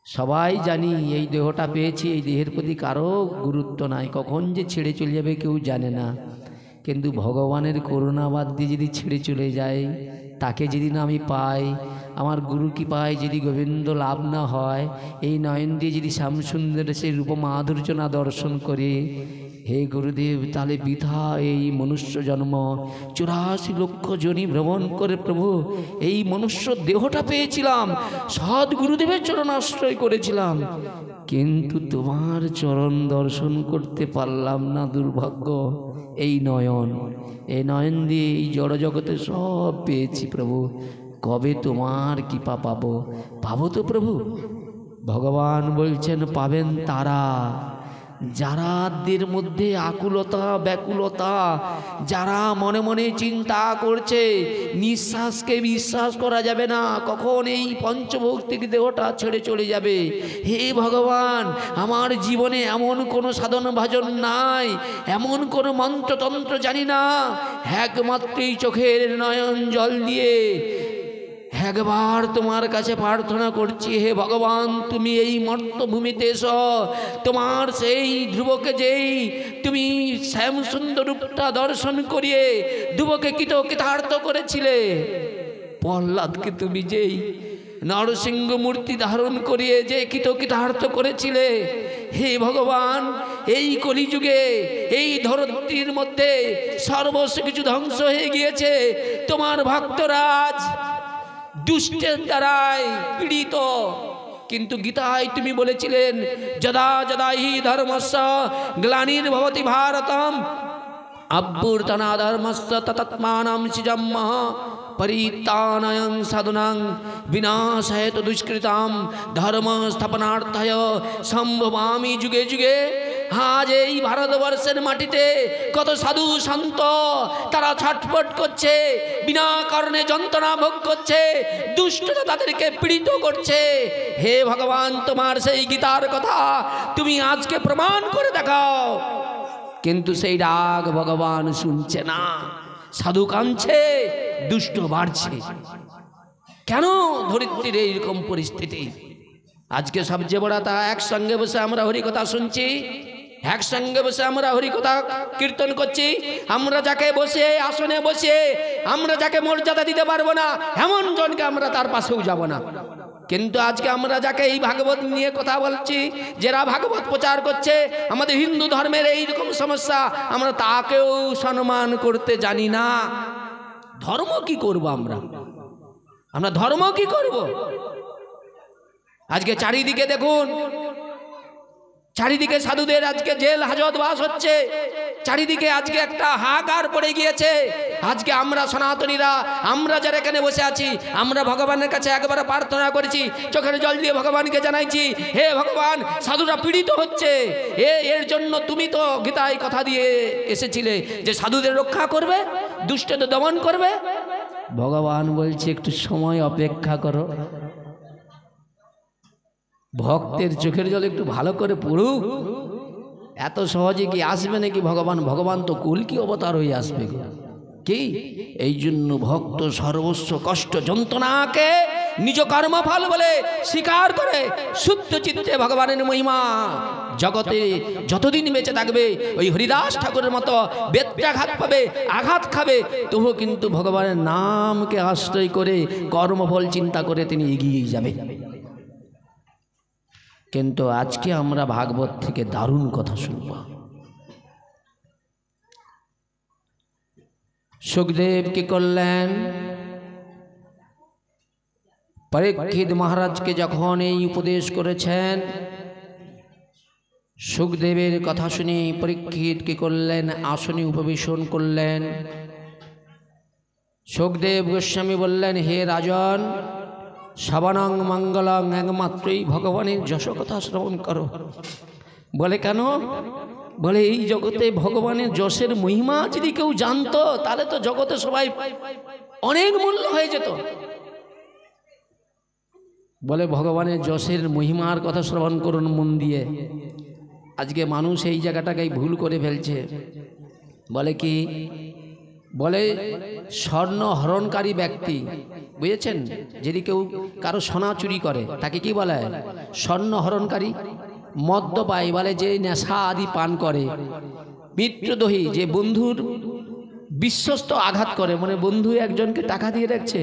সবাই জানি এই দেহটা পেয়েছি, এই দেহের প্রতি কারো গুরুত্ব নাই, কখন যে ছেড়ে চলে যাবে কেউ জানে না। কিন্তু ভগবানের করুণাবাদ দিয়ে যদি ছেড়ে চলে যায়, তাকে যদি না আমি পাই, আমার গুরু কি পাই যদি গোবিন্দ লাভ না হয়, এই নয়ন দিয়ে যদি শ্যামসুন্দর সেই রূপ মাধুর্য না দর্শন করে, হে গুরুদেব তাহলে বৃথা এই মনুষ্য জন্ম, 84 লক্ষ জনি ভ্রমণ করে প্রভু এই মনুষ্য দেহটা পেয়েছিলাম, সৎ গুরুদেবের চরণ আশ্রয় করেছিলাম, কিন্তু তোমার চরণ দর্শন করতে পারলাম না, দুর্ভাগ্য। এই নয়ন দিয়ে এই জড় জগতে সব পেয়েছি প্রভু, কবে তোমার কৃপা পাবো তো প্রভু? ভগবান বলছেন পাবেন তারা যারাদের মধ্যে আকুলতা ব্যাকুলতা, যারা মনে মনে চিন্তা করছে নিঃশ্বাসকে বিশ্বাস করা যাবে না, কখন এই পঞ্চভৌতিক দেহটা ছেড়ে চলে যাবে। হে ভগবান, আমার জীবনে এমন কোনো সাধন ভাজন নাই, এমন কোনো মন্ত্রতন্ত্র জানি না, একমাত্রই চোখের নয়ন জল দিয়ে একবার তোমার কাছে প্রার্থনা করছি, হে ভগবান তুমি এই মর্তভূমিতে এসো, তোমার সেই ধ্রুবকে যেই তুমি শ্যাম সুন্দর রূপটা দর্শন করিয়ে ধ্রুবকে কৃতার্থ করেছিলে, প্রহ্লাদকে তুমি যেই নরসিংহ মূর্তি ধারণ করিয়ে যে কৃতকৃতার্থ করেছিলে, হে ভগবান, এই কলিযুগে এই ধরত্রীর মধ্যে সর্বস্ব কিছু ধ্বংস হয়ে গিয়েছে। তোমার ভক্তরাজ দুষ্টের দ্বারাই পীড়িত। কিন্তু গীতায় তুমি বলেছিলেন, যদা যদা হি ধর্মস্য গ্লানির্ভবতি ভারতম অভ্যুত্থানা ধর্মস্য তদাত্মানাং সৃজম্মহ পরিত্রাণায় সাধুনাং বিনাশায় দুষ্কৃতাম ধর্ম স্থাপনার্থায় সম্ভবামি যুগে যুগে। আজ এই ভারতবর্ষের মাটিতে কত সাধু সন্ত তারা ছটফট করছে, বিনা কারণে যন্ত্রণা ভোগ করছে, দুষ্টরা তাদেরকে পীড়িত করছে। হে ভগবান, তোমার সেই গীতার কথা তুমি আজকে প্রমাণ করে দেখাও। কিন্তু সেই ডাক ভগবান শুনছে না, সাধু কাঁদছে, দুষ্ট বাড়ছে। কেন ধরিত্রীর এইরকম পরিস্থিতি? আজকে সবচেয়ে বড় তা একসঙ্গে বসে আমরা হরিকথা শুনছি, একসঙ্গে বসে আমরা হরিকথা কীর্তন করছি। আমরা যাকে বসে আসনে বসে আমরা যাকে মর্যাদা দিতে পারবো না, এমন জনকে আমরা তার পাশেও যাব না। কিন্তু আজকে আমরা যাকে এই ভাগবত নিয়ে কথা বলছি, যারা ভাগবত প্রচার করছে, আমাদের হিন্দু ধর্মের এইরকম সমস্যা, আমরা তাকেও সম্মান করতে জানি না। ধর্ম কি করব আমরা? আমরা ধর্ম কি করব? আজকে চারিদিকে দেখুন, চারিদিকে সাধুদের আজকে জেল হাজত বাস হচ্ছে, চারিদিকে আজকে একটা হাহাকার পড়ে গিয়েছে। আজকে আমরা সনাতনীরা, আমরা যারা এখানে বসে আছি, আমরা ভগবানের কাছে একবার প্রার্থনা করেছি, চোখের জল দিয়ে ভগবানকে জানাইছি, হে ভগবান, সাধুরা পীড়িত হচ্ছে, এর জন্য তুমি তো গীতায় কথা দিয়ে এসেছিলে যে সাধুদের রক্ষা করবে, দুষ্টদের দমন করবে। ভগবান বলছে একটু সময় অপেক্ষা করো, ভক্তের চোখের জল একটু ভালো করে পড়ুক। এত সহজে কি আসবে নাকি ভগবান? ভগবান তো কল্কি অবতার হয়ে আসবে কি? এই জন্য ভক্ত সর্বস্ব কষ্ট যন্ত্রণাকে নিজ কর্মফল বলে স্বীকার করে শুদ্ধ চিত্তে ভগবানের মহিমা জগতে যতদিন বেঁচে থাকবে, ওই হরিদাস ঠাকুরের মতো বেত্রাঘাত পাবে, আঘাত খাবে, তবু কিন্তু ভগবানের নামকে আশ্রয় করে কর্মফল চিন্তা করে তিনি এগিয়ে যাবে। কিন্তু আজকে আমরা ভাগবত থেকে দারুণ কথা শুনব। সুখদেব কি করলেন? পরীক্ষিত মহারাজকে যখন এই উপদেশ করেছেন, সুখদেবের কথা শুনে পরীক্ষিত কি করলেন? আসনে উপবেশন করলেন। সুখদেব গোস্বামী বললেন, হে রাজন, শ্রবণং মঙ্গলং, একমাত্রই ভগবানের যশ কথা শ্রবণ করো। বলে কেন? বলে এই জগতে ভগবানের যশের মহিমা যদি কেউ জানতো, তাহলে তো জগতে সবাই অনেক মূল্য হয়ে যেত। বলে ভগবানের যশের মহিমার কথা শ্রবণ করুন মন দিয়ে। আজকে মানুষ এই জায়গাটাকেই ভুল করে ফেলছে। বলে কি? বলে স্বর্ণ হরণকারী ব্যক্তি, বুঝেছেন? যদি কেউ কারো সোনা চুরি করে তাকে কি বলে? স্বর্ণ হরণকারী। মদ্যপায়ী বলে যে নেশা আদি পান করে। মিত্রদ্রোহী, যে বন্ধুর বিশ্বস্ত আঘাত করে, মানে বন্ধু একজনকে টাকা দিয়ে রাখছে,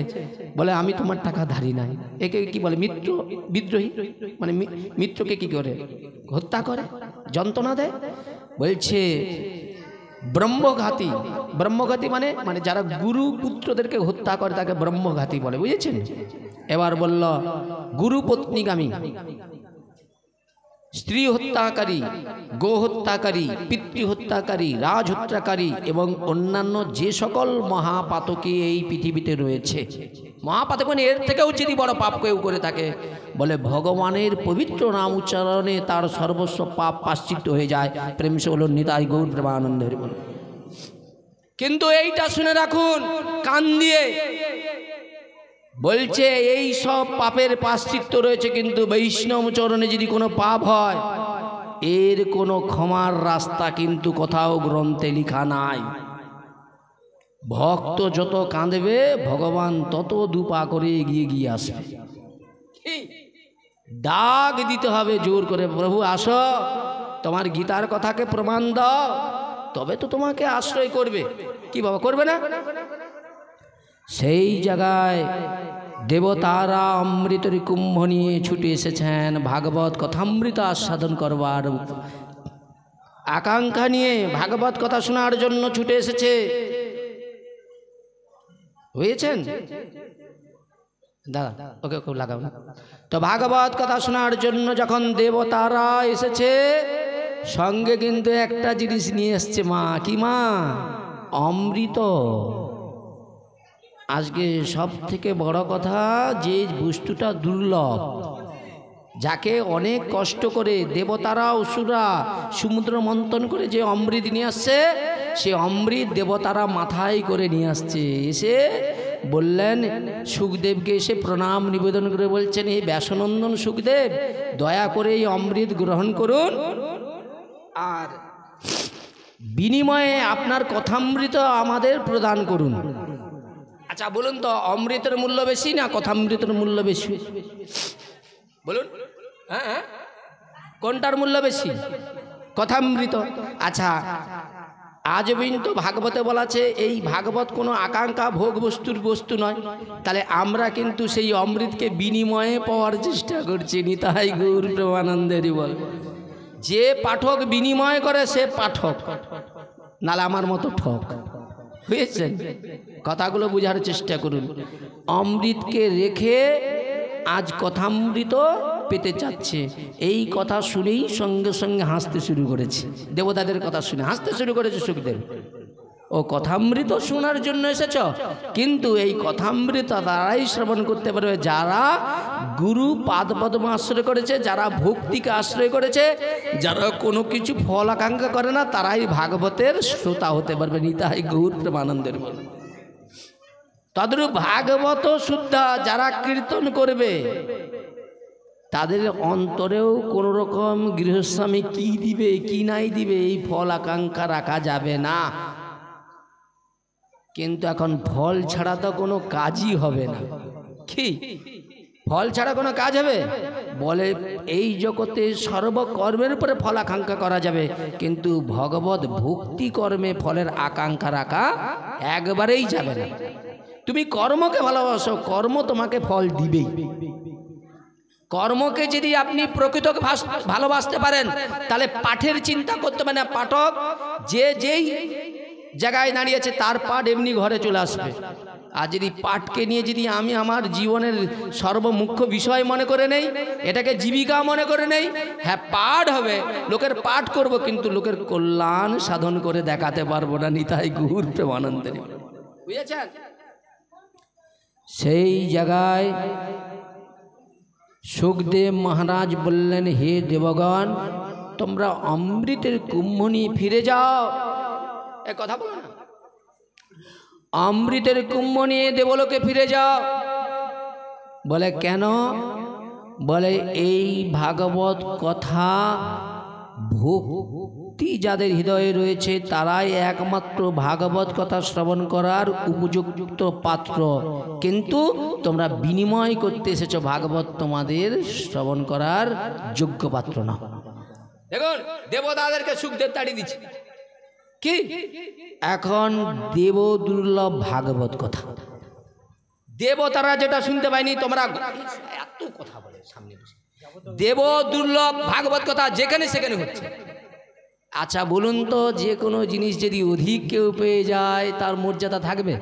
বলে আমি তোমার টাকা ধারি নাই, একে কি বলে? মিত্র বিদ্রোহী। মানে মিত্রকে কি করে? হত্যা করে, যন্ত্রণা দেয়। বলছে ব্রহ্মঘাতী। ব্রহ্মঘাতী মানে মানে যারা গুরু পুত্রদেরকে হত্যা করে তাকে ব্রহ্মঘাতী বলে, বুঝেছেন? এবার বলল গুরু পত্নীগামী, স্ত্রী হত্যাকারী, গো হত্যাকারী, পিতৃ হত্যাকারী, রাজ হত্যাকারী এবং অন্যান্য যে সকল মহাপাতকী এই পৃথিবীতে রয়েছে, মহাপাতক মানে এর থেকেও যদি বড় পাপ কেউ করে থাকে, বলে ভগবানের পবিত্র নাম উচ্চারণে তার সর্বস্ব পাপ প্রায়শ্চিত্ত হয়ে যায়। প্রেম সে বলুন নিতাই গৌর প্রেমানন্দ হরি বল। কিন্তু এইটা শুনে রাখুন কান দিয়ে, বলছে এই সব পাপের প্রায়শ্চিত্ত রয়েছে, কিন্তু বৈষ্ণব চরণে যদি কোনো পাপ হয়, এর কোনো ক্ষমার রাস্তা কিন্তু কোথাও গ্রন্থে লেখা নাই। ভক্ত যত কাঁদবে, ভগবান তত দুপা করে এগিয়ে গিয়ে আসবে। ডাক দিতে হবে জোর করে, প্রভু আসো, তোমার গীতার কথাকে প্রমাণ দাও, তবে তো তোমাকে আশ্রয় করবে। কি বাবা করবে না? সেই জায়গায় দেবতারা অমৃতের কুম্ভ নিয়ে ছুটে এসেছেন ভাগবত কথামৃত আস্বাদন করবার আকাঙ্ক্ষা নিয়ে, ভাগবত কথা শোনার জন্য ছুটে এসেছে। বুঝেছেন দাদা? ওকে খুব লাগাও না তো। ভাগবত কথা শোনার জন্য যখন দেবতারা এসেছে, সঙ্গে কিন্তু একটা জিনিস নিয়ে এসছে মা। কি মা? অমৃত। আজকে সব থেকে বড় কথা, যে বস্তুটা দুর্লভ, যাকে অনেক কষ্ট করে দেবতারা অসুররা সমুদ্র মন্থন করে যে অমৃত নিয়ে আসছে, সে অমৃত দেবতারা মাথায় করে নিয়ে আসছে। এসে বললেন সুখদেবকে, এসে প্রণাম নিবেদন করে বলছেন, এই ব্যাসনন্দন সুখদেব, দয়া করে এই অমৃত গ্রহণ করুন, আর বিনিময়ে আপনার কথামৃত আমাদের প্রদান করুন। আচ্ছা বলুন তো, অমৃতের মূল্য বেশি না কথামৃতের মূল্য বেশি? বলুন, হ্যাঁ কোনটার মূল্য বেশি? কথামৃত। আচ্ছা, আজ পর্যন্ত ভাগবতে বলা আছে এই ভাগবত কোনো আকাঙ্ক্ষা ভোগ বস্তুর বস্তু নয়, তাহলে আমরা কিন্তু সেই অমৃতকে বিনিময়ে পাওয়ার চেষ্টা করছি। নিতাই গৌর প্রেমানন্দের বল। যে পাঠক বিনিময় করে সে পাঠক, নালে আমার মতো ঠক। বুঝেছেন? কথাগুলো বোঝার চেষ্টা করুন। অমৃতকে রেখে আজ কথামৃত পেতে চাচ্ছে, এই কথা শুনেই সঙ্গে সঙ্গে হাসতে শুরু করেছে। দেবতাদের কথা শুনে হাসতে শুরু করেছে সুখদেব। ও কথামৃত শোনার জন্য এসেছ, কিন্তু এই কথামৃত তারাই শ্রবণ করতে পারবে যারা গুরু পাদপদ্ম আশ্রয় করেছে, যারা ভক্তিকে আশ্রয় করেছে, যারা কোনো কিছু ফল আকাঙ্ক্ষা করে না, তারাই ভাগবতের শ্রোতা হতে পারবে। নিতাই গৌর প্রেমানন্দের বল। তদ্রূপ ভাগবত শুদ্ধা যারা কীর্তন করবে, তাদের অন্তরেও কোনো রকম গৃহস্বামী কি দিবে কি নাই দিবে এই ফল আকাঙ্ক্ষা রাখা যাবে না। কিন্তু এখন ফল ছাড়া তো কোনো কাজই হবে না। কি ফল ছাড়া কোনো কাজ হবে? বলে এই জগতে সর্বকর্মের উপরে ফল আকাঙ্ক্ষা করা যাবে, কিন্তু ভগবত ভক্তি কর্মে ফলের আকাঙ্ক্ষা রাখা একবারেই যাবে না। তুমি কর্মকে ভালোবাসো, কর্ম তোমাকে ফল দিবেই। কর্মকে যদি আপনি প্রকৃত ভালোবাসতে পারেন, তাহলে পাঠের চিন্তা করতে পারে না। পাঠক যে যেই জায়গায় দাঁড়িয়েছে তার পাঠ এমনি ঘরে চলে আসবে। আর যদি পাঠকে নিয়ে যদি আমি আমার জীবনের সর্বমুখ্য বিষয় মনে করে নেই, এটাকে জীবিকা মনে করে নেই, হ্যাঁ পাঠ হবে, লোকের পাঠ করব, কিন্তু লোকের কল্যাণ সাধন করে দেখাতে পারবো না। নিতাই গৌর প্রেমানন্দের। বুঝেছেন? সেই জায়গায় সুখদেব মহারাজ বললেন, হে দেবগণ, তোমরা অমৃতের কুম্ভ নিয়ে ফিরে যাও। এ কথা বলো না, অমৃতের কুম্ভ নিয়ে দেবলোকে ফিরে যাও। বলে কেন? বলে এই ভাগবত কথা ভক্তি যাদের হৃদয়ে রয়েছে, তারাই একমাত্র ভাগবত কথা শ্রবণ করার উপযুক্ত পাত্র। কিন্তু তোমরা বিনিময় করতে এসেছো, ভাগবত তোমাদের শ্রবণ করার যোগ্য পাত্র না। দেখুন দেবতাদেরকে সুখদেব তাড়িয়ে দিচ্ছে। কি এখন দেব দুর্লভ ভাগবত কথা, দেবতারা যেটা শুনতে পায়নি, তোমরা এত কথা বলে সামনে বসে। দেব দুর্লভ ভাগবত কথা যেখানে সেখানে হচ্ছে। আচ্ছা বলুন তো, যে কোনো জিনিস যদি অধিক কেউ পেয়ে যায় তার মর্যাদা থাকবে?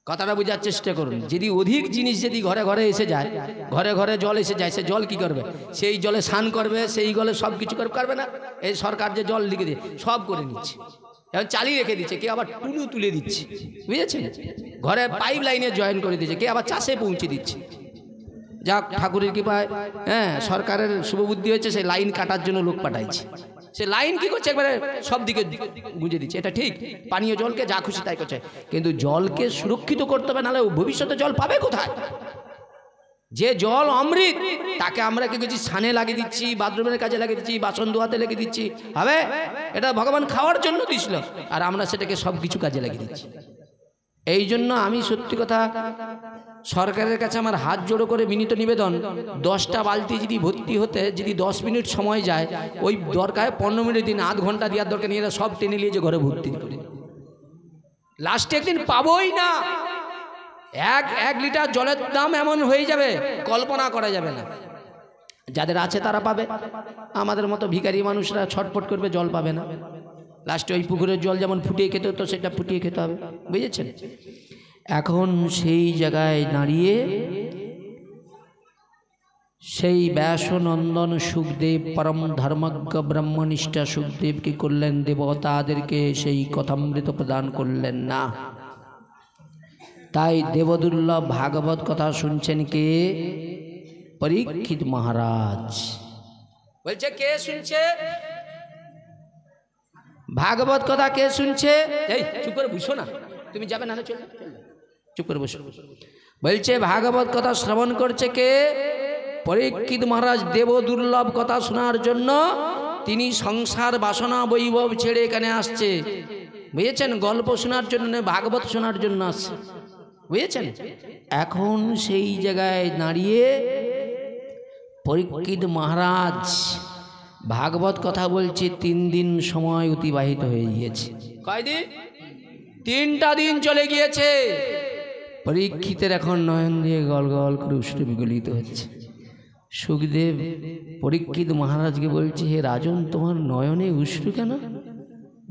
কথাটা বোঝার চেষ্টা করুন। যদি অধিক জিনিস যদি ঘরে ঘরে এসে যায়, ঘরে ঘরে জল এসে যায়, সে জল কি করবে? সেই জলে স্নান করবে, সেই জলে সব কিছু করবে না? এই সরকার যে জল লিখে দিয়ে সব করে নিচ্ছে, এখন চালিয়ে রেখে দিচ্ছে, কে আবার টুলু তুলে দিচ্ছে। বুঝেছেন? ঘরে পাইপ লাইনে জয়েন করে দিচ্ছে, কে আবার চাষে পৌঁছে দিচ্ছে। যাক ঠাকুরের কৃপায়, হ্যাঁ সরকারের শুভবুদ্ধি হয়েছে, সেই লাইন কাটার জন্য লোক পাঠাইছে। সে লাইন কি করছে, একবারে সব দিকে গুঁজে দিচ্ছে। এটা ঠিক, পানীয় জলকে যা খুশি তাই করছে, কিন্তু জলকে সুরক্ষিত করতে হবে, নাহলে ভবিষ্যতে জল পাবে কোথায়? যে জল অমৃত, তাকে আমরা কি করছি? স্নানে লাগিয়ে দিচ্ছি, বাথরুমের কাজে লাগিয়ে দিচ্ছি, বাসন ধোয়াতে লাগিয়ে দিচ্ছি। হবে? এটা ভগবান খাওয়ার জন্য দিছিল, আর আমরা সেটাকে সব কিছু কাজে লাগিয়ে দিচ্ছি। এই জন্য আমি সত্যি কথা সরকারের কাছে আমার হাত জোড়ো করে বিনীত নিবেদন, 10টা বালতি যদি ভর্তি হতে যদি 10 মিনিট সময় যায়, ওই দরকার 15 মিনিট দিন, আধ ঘন্টা দেওয়ার দরকার নিয়ে সব টেনে নিয়ে যে ঘরে ভর্তি করে, লাস্টে একদিন পাবোই না। এক লিটার জলের দাম এমন হয়ে যাবে কল্পনা করা যাবে না। যাদের আছে তারা পাবে, আমাদের মতো ভিখারি মানুষরা ছটফট করবে, জল পাবে না। লাস্টে ওই পুকুরের জল যেমন ফুটিয়ে খেতে হতো সেটা ফুটিয়ে খেতে হবে, বুঝেছেন? এখন সেই জায়গায় দাঁড়িয়ে সেই ব্যাসনন্দন সুখদেব পরম ধর্মজ্ঞ ব্রহ্মনিষ্ঠা সুখদেব কি করলেন? দেবতাদেরকে সেই কথামৃত প্রদান করলেন না। তাই দেবদুর্লভ ভাগবত কথা শুনছেন কে? পরীক্ষিত মহারাজ। বলছে কে শুনছে ভাগবত কথা? কে শুনছে? এই চুপ করে বসো না, তুমি যাবে না, চল চুপ করে বসো। বলছে ভাগবত কথা শ্রবণ করছে কে? পরীক্ষিত মহারাজ। দেব দুর্লভ কথা শোনার জন্য তিনি সংসার বাসনা বৈভব ছেড়ে এখানে আসছে, বুঝেছেন? গল্প শোনার জন্য, ভাগবত শোনার জন্য আসছে, বুঝেছেন? এখন সেই জায়গায় দাঁড়িয়ে পরীক্ষিত মহারাজ ভাগবত কথা বলছে। 3 দিন সময় অতিবাহিত হয়ে গিয়েছে। কয়দিন? 3টা দিন চলে গিয়েছে। পরীক্ষিতের এখন নয়ন দিয়ে গল গল করে অশ্রু বিগলিত হচ্ছে। সুখদেব পরীক্ষিত মহারাজকে বলছে, হে রাজন, তোমার নয়নে অশ্রু কেন?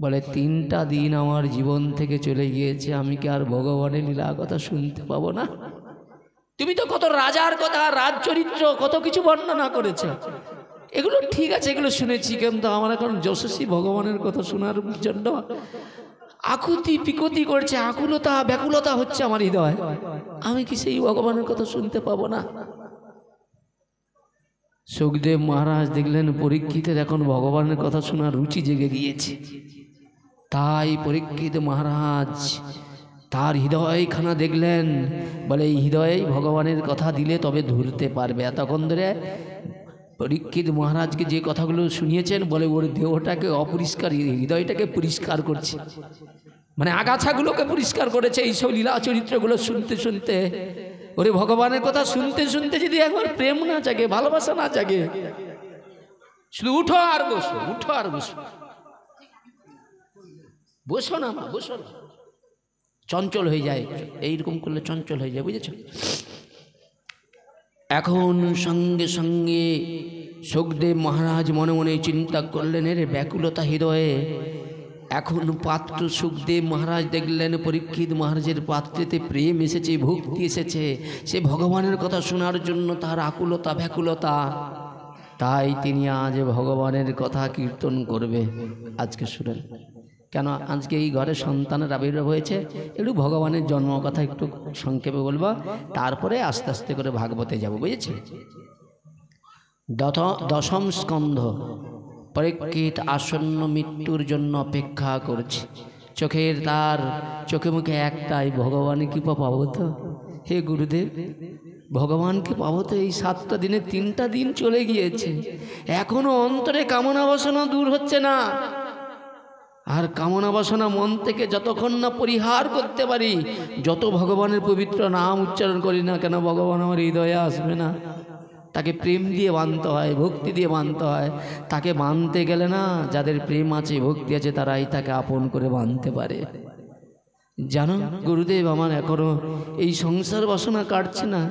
বলে 3টা দিন আমার জীবন থেকে চলে গিয়েছে, আমি কি আর ভগবানের লীলা কথা শুনতে পাবো না? তুমি তো কত রাজার কথা, রাজ চরিত্র, কত কিছু বর্ণনা করেছো, এগুলো ঠিক আছে, এগুলো শুনেছি, কিন্তু আমার এখন যশস্বী ভগবানের কথা শোনার জন্য আকুতি পিকুতি করছে, আকুলতা ব্যাকুলতা হচ্ছে আমার হৃদয়। আমি কি সেই ভগবানের কথা শুনতে পাবো না? সুখদেব মহারাজ দেখলেন পরীক্ষিতের এখন ভগবানের কথা শোনার রুচি জেগে গিয়েছে। তাই পরীক্ষিত মহারাজ তার হৃদয়খানা দেখলেন, বলে এই হৃদয়ে ভগবানের কথা দিলে তবে ধরতে পারবে। এতক্ষণ ধরে পরীক্ষিত মহারাজকে যে কথাগুলো শুনিয়েছেন, বলে ওর দেহটাকে অপরিষ্কার, হৃদয়টাকে পরিষ্কার করছে, মানে আগাছাগুলোকে পরিষ্কার করেছে এইসব লীলা চরিত্রগুলো শুনতে শুনতে। ওরে ভগবানের কথা শুনতে শুনতে যদি একবার প্রেম না জাগে, ভালোবাসা না জাগে, শুধু উঠো আর বসো, উঠো আর বসো, বসো না মা, বসো না, চঞ্চল হয়ে যায়, এইরকম করলে চঞ্চল হয়ে যায়, বুঝেছ? এখন সঙ্গে সঙ্গে সুখদেব মহারাজ মনে মনে চিন্তা করলেন, এর ব্যাকুলতা হৃদয়ে। এখন পাত্র সুখদেব মহারাজ দেখলেন পরীক্ষিত মহারাজের পাত্রেতে প্রেম এসেছে, ভক্তি এসেছে, সে ভগবানের কথা শোনার জন্য তার আকুলতা ব্যাকুলতা। তাই তিনি আজ ভগবানের কথা কীর্তন করবে। আজকে শুনেন কেন, আজকে এই ঘরে সন্তানের আবির্ভাব হয়েছে, একটু ভগবানের জন্ম কথা একটু সংক্ষেপে বলবো, তারপরে আস্তে আস্তে করে ভাগবতে যাব, বুঝেছি? দশম স্কন্ধ। পরীক্ষিত আসন্ন মৃত্যুর জন্য অপেক্ষা করছে। চোখের তার, চোখে মুখে একটাই, ভগবানের কৃপা পাবো তো? হে গুরুদেব, ভগবানকে পাবো তো? এই 7টা দিনে 3টা দিন চলে গিয়েছে, এখনো অন্তরে কামনা বাসনা দূর হচ্ছে না। আর কামনা বাসনা মন থেকে যতক্ষণ না পরিহার করতে পারি, যত ভগবানের পবিত্র নাম উচ্চারণ করি না কেন, ভগবান আমার হৃদয়ে আসবে না। তাকে প্রেম দিয়ে বাঁধতে হয়, ভক্তি দিয়ে বাঁধতে হয়। তাকে বাঁধতে গেলে না, যাদের প্রেম আছে ভক্তি আছে তারাই তাকে আপন করে বাঁধতে পারে। জানো গুরুদেব, আমার এখনো এই সংসার বাসনা কাটছে না।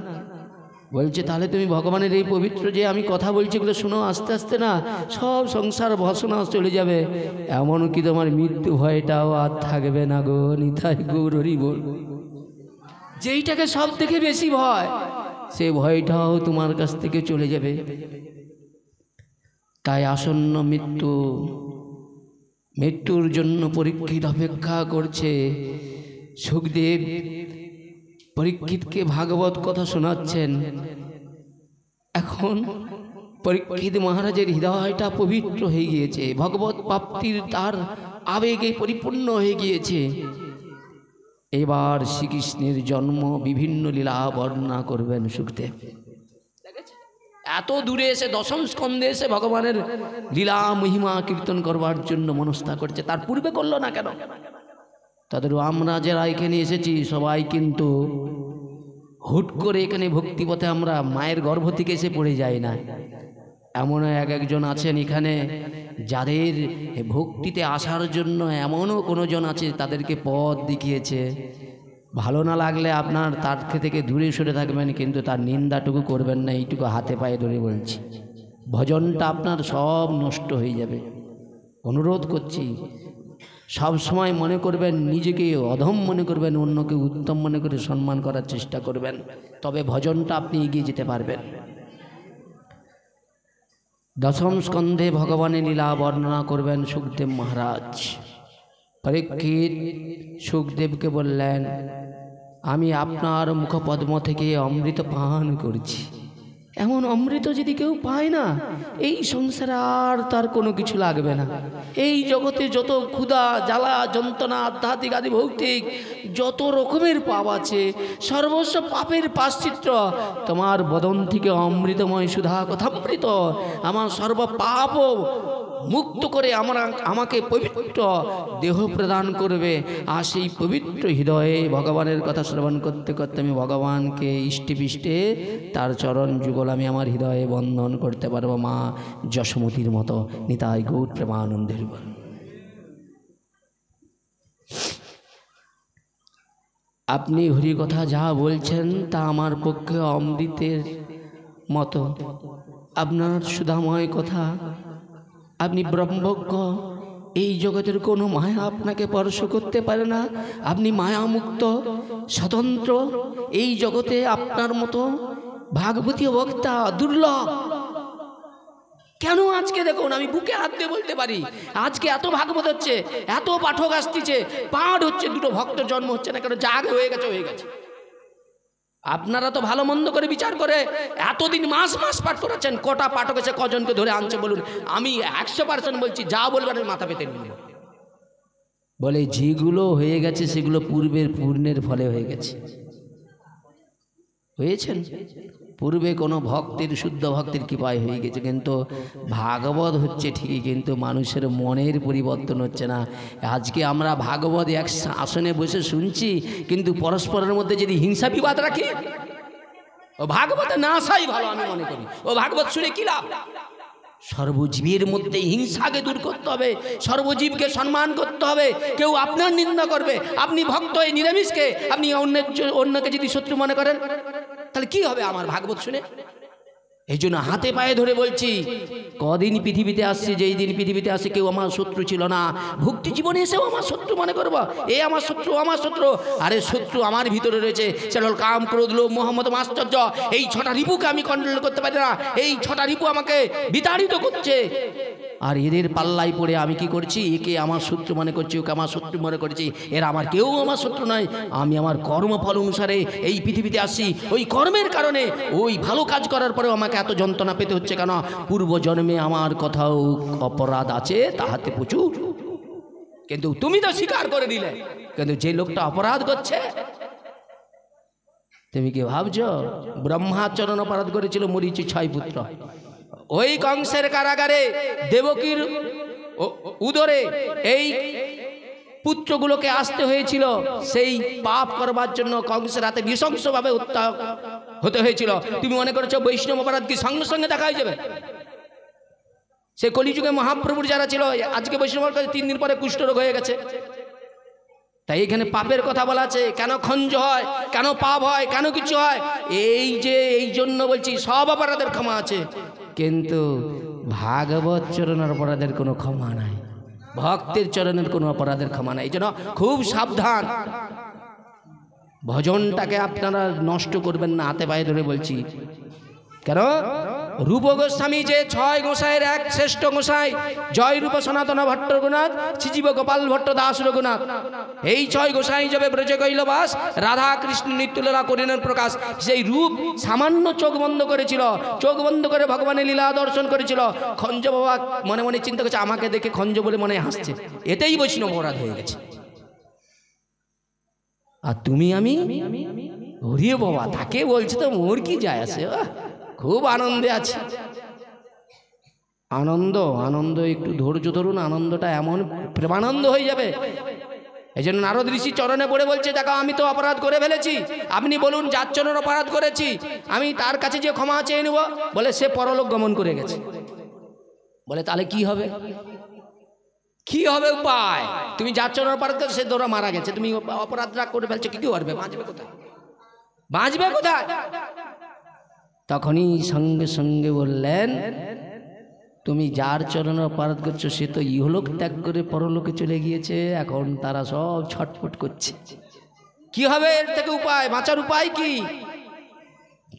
বলছে তাহলে তুমি ভগবানের এই পবিত্র যে আমি কথা বলছি এগুলো শোনো, আস্তে আস্তে না সব সংসার বাসনা চলে যাবে, এমনকি তোমার মৃত্যু ভয়টাও আর থাকবে না গো। নিতাই গৌর হরি বল। যেইটাকে সব থেকে বেশি ভয়, সে ভয়টাও তোমার কাছ থেকে চলে যাবে। তাই আসন্ন মৃত্যুর জন্য পরীক্ষিত অপেক্ষা করছে। সুখদেব পরীক্ষিতকে ভাগবত কথা শোনাচ্ছেন। এখন পরীক্ষিত মহারাজের হৃদয়টা পবিত্র হয়ে গিয়েছে, ভগবত প্রাপ্তির তার আবেগে পরিপূর্ণ হয়ে গিয়েছে। এবার শ্রীকৃষ্ণের জন্ম বিভিন্ন লীলা বর্ণনা করবেন সুখদেব। এত দূরে এসে দশম স্কন্ধে এসে ভগবানের লীলা মহিমা কীর্তন করবার জন্য মনস্থা করছে। তার পূর্বে করলো না কেন? তাদের আমরা যারা এখানে এসেছি সবাই কিন্তু হুট করে এখানে ভক্তিপথে আমরা মায়ের গর্ভ থেকে এসে পড়ে যাই না। এমন একজন আছেন এখানে যাদের ভক্তিতে আসার জন্য এমনও কোনো জন আছে তাদেরকে পথ দেখিয়েছে, ভালো না লাগলে আপনার তার থেকে দূরে সরে থাকবেন, কিন্তু তার নিন্দাটুকু করবেন না, এইটুকু হাতে পায়ে ধরে বলছি। ভজনটা আপনার সব নষ্ট হয়ে যাবে। অনুরোধ করছি, সব সময় মনে করবেন নিজেকে অধম মনে করবেন, অন্যকে উত্তম মনে করে সম্মান করার চেষ্টা করবেন, তবে ভজনটা আপনি এগিয়ে যেতে পারবেন। দশম স্কন্ধে ভগবানের লীলা বর্ণনা করবেন সুখদেব মহারাজ। পরীক্ষিত সুখদেবকে বললেন, আমি আপনার মুখপদ্ম থেকে অমৃত পান করছি। এমন অমৃত যদি কেউ পায় না, এই সংসারে আর তার কোনো কিছু লাগবে না। এই জগতে যত ক্ষুধা, জ্বালা, যন্ত্রণা, আধ্যাত্মিক আদি ভৌতিক যত রকমের পাপ আছে, সর্বস্ব পাপের প্রায়শ্চিত্ত তোমার বদন থেকে অমৃতময় সুধা কথামৃত আমার সর্ব পাপ মুক্ত করে আমাকে পবিত্র দেহ প্রদান করবে। আর সেই পবিত্র হৃদয়ে ভগবানের কথা শ্রবণ করতে করতে আমি ভগবানকে ইষ্টে পিষ্টে তার চরণ যুগল আমি আমার হৃদয়ে বন্ধন করতে পারবো, মা যশোমতীর মতো। নিতাই গৌর প্রেমানন্দের। আপনি হরি কথা যা বলছেন তা আমার পক্ষে অমৃতের মতো। আপনার সুধাময় কথা, আপনি ব্রহ্মজ্ঞ, এই জগতের কোনো মায়া আপনাকে স্পর্শ করতে পারে না। আপনি মায়ামুক্ত, স্বতন্ত্র। এই জগতে আপনার মতো ভাগবতী বক্তা দুর্লভ। কেন আজকে দেখুন, আমি বুকে হাত দিয়ে বলতে পারি, আজকে এত ভাগবত হচ্ছে, এত পাঠক আসতেছে, পাঠ হচ্ছে, দুটো ভক্ত জন্ম হচ্ছে না কেন? জাগ হয়ে গেছে, হয়ে গেছে। আপনারা তো ভালো মন্দ করে বিচার করে এতদিন মাস মাস পাঠ করেছেন, কটা পাঠক এসে কজনকে ধরে আনছে বলুন? আমি 100% বলছি, যা বলবেন মাথা পেতে নিন। বলে যেগুলো হয়ে গেছে সেগুলো পূর্বের পূর্ণের ফলে হয়ে গেছে। হয়েছেন পূর্বে কোনো ভক্তের, শুদ্ধ ভক্তের কৃপায় হয়ে গেছে, কিন্তু ভাগবত হচ্ছে ঠিকই, কিন্তু মানুষের মনের পরিবর্তন হচ্ছে না। আজকে আমরা ভাগবত এক আসনে বসে শুনছি, কিন্তু পরস্পরের মধ্যে যদি হিংসা বিবাদ রাখি, ও ভাগবতে না আসাই ভালো আমি মনে করি। ও ভাগবত শুনে কি লাভ? সর্বজীবের মধ্যে হিংসাকে দূর করতে হবে, সর্বজীবকে সম্মান করতে হবে। কেউ আপনার নিন্দা করবে, আপনি ভক্ত এই নিরামিষকে আপনি অন্যকে যদি শত্রু মনে করেন, তাহলে কি হবে আমার ভাগবত শুনে? এই জন্য হাতে পায়ে ধরে বলছি, কদিন পৃথিবীতে আসছে, যেই দিন পৃথিবীতে আসে কেউ আমার শত্রু ছিল না। ভক্তি জীবনে এসেও আমার শত্রু মনে করবো, এ আমার শত্রু, আমার শত্রু। আরে শত্রু আমার ভিতরে রয়েছে, সেটা হল কাম, ক্রোধ, লোভ, মোহ, মদ, মাশ্চর্য। এই 6টা রিপুকে আমি কন্ট্রোল করতে পারি না। এই 6টা রিপু আমাকে বিতাড়িত করছে। আর এদের পাল্লাই পড়ে আমি কি করছি? একে আমার শত্রু মনে করছি, ওকে আমার শত্রু মনে করছি। এরা আমার কেউ আমার শত্রু নয়। আমি আমার কর্মফল অনুসারে এই পৃথিবীতে আসি। ওই কর্মের কারণে, ওই ভালো কাজ করার পরেও আমাকে এত যন্ত্রণা পেতে হচ্ছে কেন? পূর্ব জন্মে আমার কোথাও অপরাধ আছে, তাহাতে প্রচুর। কিন্তু তুমি তো স্বীকার করে দিলে। কিন্তু যে লোকটা অপরাধ করছে, তুমি কি ভাবছো? ব্রহ্মাচরণ অপরাধ করেছিল, মরিচি 6 পুত্র। ওই কংসের কারাগারে দেবকীর উদরে এই পুত্রগুলোকে আসতে হয়েছিল। সেই পাপ করবার জন্য কংসের হাতে নৃশংসভাবে হত্যা হতে হয়েছিল। তুমি মনে করেছো বৈষ্ণব অপরাধ কি সঙ্গে সঙ্গে দেখা হয়ে যাবে? সে কলিযুগে মহাপ্রভুর যারা ছিল, আজকে বৈষ্ণব 3 দিন পরে কুষ্ঠরোগ হয়ে গেছে। তাই এখানে পাপের কথা বলা আছে। কেন খঞ্জ হয়, কেন পাপ হয়, কেন কিছু হয়, এই জন্য বলছি সব অপরাধের ক্ষমা আছে, কিন্তু ভাগবত চরণের অপরাধের কোনো ক্ষমা নাই, ভক্তের চরণের কোনো অপরাধের ক্ষমা নাই। এই জন্য খুব সাবধান, ভজনটাকে আপনারা নষ্ট করবেন না, হাতে পায়ে ধরে বলছি। কেন? রূপ গোস্বামী যে 6 গোসাইয়ের এক শ্রেষ্ঠ গোসাই, জয় রূপ সনাতন ভট্ট রঘুনাথ, শ্রীজীব গোপাল ভট্ট দাস রঘুনাথ। এই 6 গোসাই যাবে ব্রজে কইল বাস, রাধা কৃষ্ণ নিত্যলীলা করিলেন প্রকাশ। সেই রূপ সামান্য চোখ বন্ধ করেছিল, চোখ বন্ধ করে ভগবানের লীলা দর্শন করেছিল। খঞ্জ বাবা মনে মনে চিন্তা করছে, আমাকে দেখে খঞ্জ বলে মনে হাসছে, এতেই বৈষ্ণব অপরাধ হয়ে গেছে। আর তুমি আমি হরিয়ে বাবা, তাকে বলছে তো মোর কি যায় আসে? খুব আনন্দে আছে। আনন্দ একটু ধৈর্য ধরুন, আনন্দটা এমন প্রেমানন্দ হয়ে যাবে। এই জন্য নারদ ঋষি চরণে পড়ে বলছে, দেখো আমি তো অপরাধ করে ফেলেছি, আপনি বলুন যার চরণ অপরাধ করেছি, আমি তার কাছে যে ক্ষমা চেয়ে নেব। বলে সে পরলোক গমন করে গেছে। বলে তাহলে কি হবে? কি হবে উপায়? তুমি যার চরণ পার করছো সে দৌড়া মারা গেছে, তুমি অপরাধ রাগ করে ফেলছো, কি করবে? বাঁচবে কোথায়? বাঁচবে কোথায়? তখনই সঙ্গে সঙ্গে বললেন, তুমি যার চরণ অপরাধ করছো সে তো ইহলোক ত্যাগ করে পরলোকে চলে গিয়েছে, এখন তারা সব ছটফট করছে, কি হবে এর থেকে উপায়? বাঁচার উপায় কি?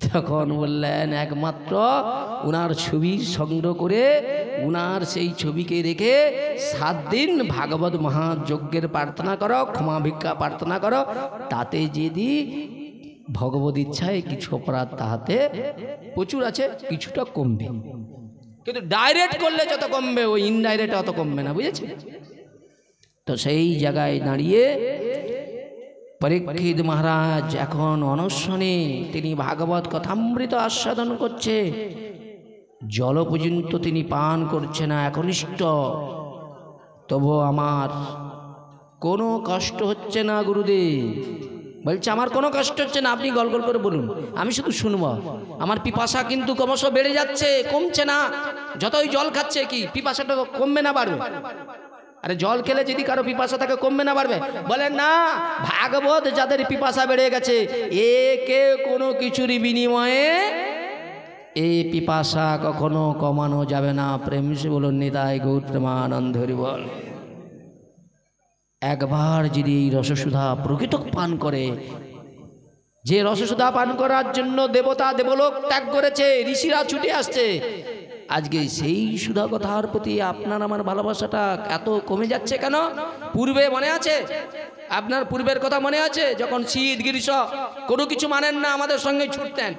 তখন বললেন, একমাত্র উনার ছবি সংগ্রহ করে উনার সেই ছবিকে রেখে 7 দিন ভাগবত মহাযজ্ঞের প্রার্থনা করো, ক্ষমা ভিক্ষা প্রার্থনা করো, তাতে যদি ভগবত ইচ্ছায় কিছু অপরাধ তাহাতে প্রচুর আছে কিছুটা কমবে, কিন্তু ডাইরেক্ট করলে যত কমবে ওই ইনডাইরেক্ট অত কমবে না, বুঝেছি? তো সেই জায়গায় দাঁড়িয়ে পরীক্ষিত মহারাজ এখন অনশনে, তিনি ভাগবত কথামৃত আস্বাদন করছে, জল পর্যন্ত তিনি পান করছে না একনিষ্ঠ। তবু আমার কোনো কষ্ট হচ্ছে না গুরুদেব। বলছে আমার কোনো কষ্ট হচ্ছে না, আপনি গল গল করে বলুন, আমি শুধু শুনবো। আমার পিপাসা কিন্তু ক্রমশ বেড়ে যাচ্ছে, কমছে না। যতই জল খাচ্ছে কি পিপাসাটা কমবে না বাড়বে? আরে জল খেলে যদি কারো পিপাসা থাকে কমবে না বাড়বে? বলেন না, ভাগবত যাদের পিপাসা বেড়ে গেছে একে কোনো কিছুর বিনিময়ে এই পিপাসা কখনো কমানো যাবে না। প্রেম সে বলুন নিতাই গৌর প্রেমানন্দ হরি বল। একবার যদি এই রসসুধা প্রকৃত পান করে, যে রসসুধা পান করার জন্য দেবতা দেবলোক ত্যাগ করেছে, ঋষিরা ছুটে আসছে, আজকে সেই সুধা কথার প্রতি আপনার আমার ভালোবাসাটা এত কমে যাচ্ছে কেন? পূর্বে মনে আছে আপনার? পূর্বের কথা মনে আছে? যখন শীত গ্রীষ্ম কোনো কিছু মানেন না আমাদের সঙ্গে ছুটতেন,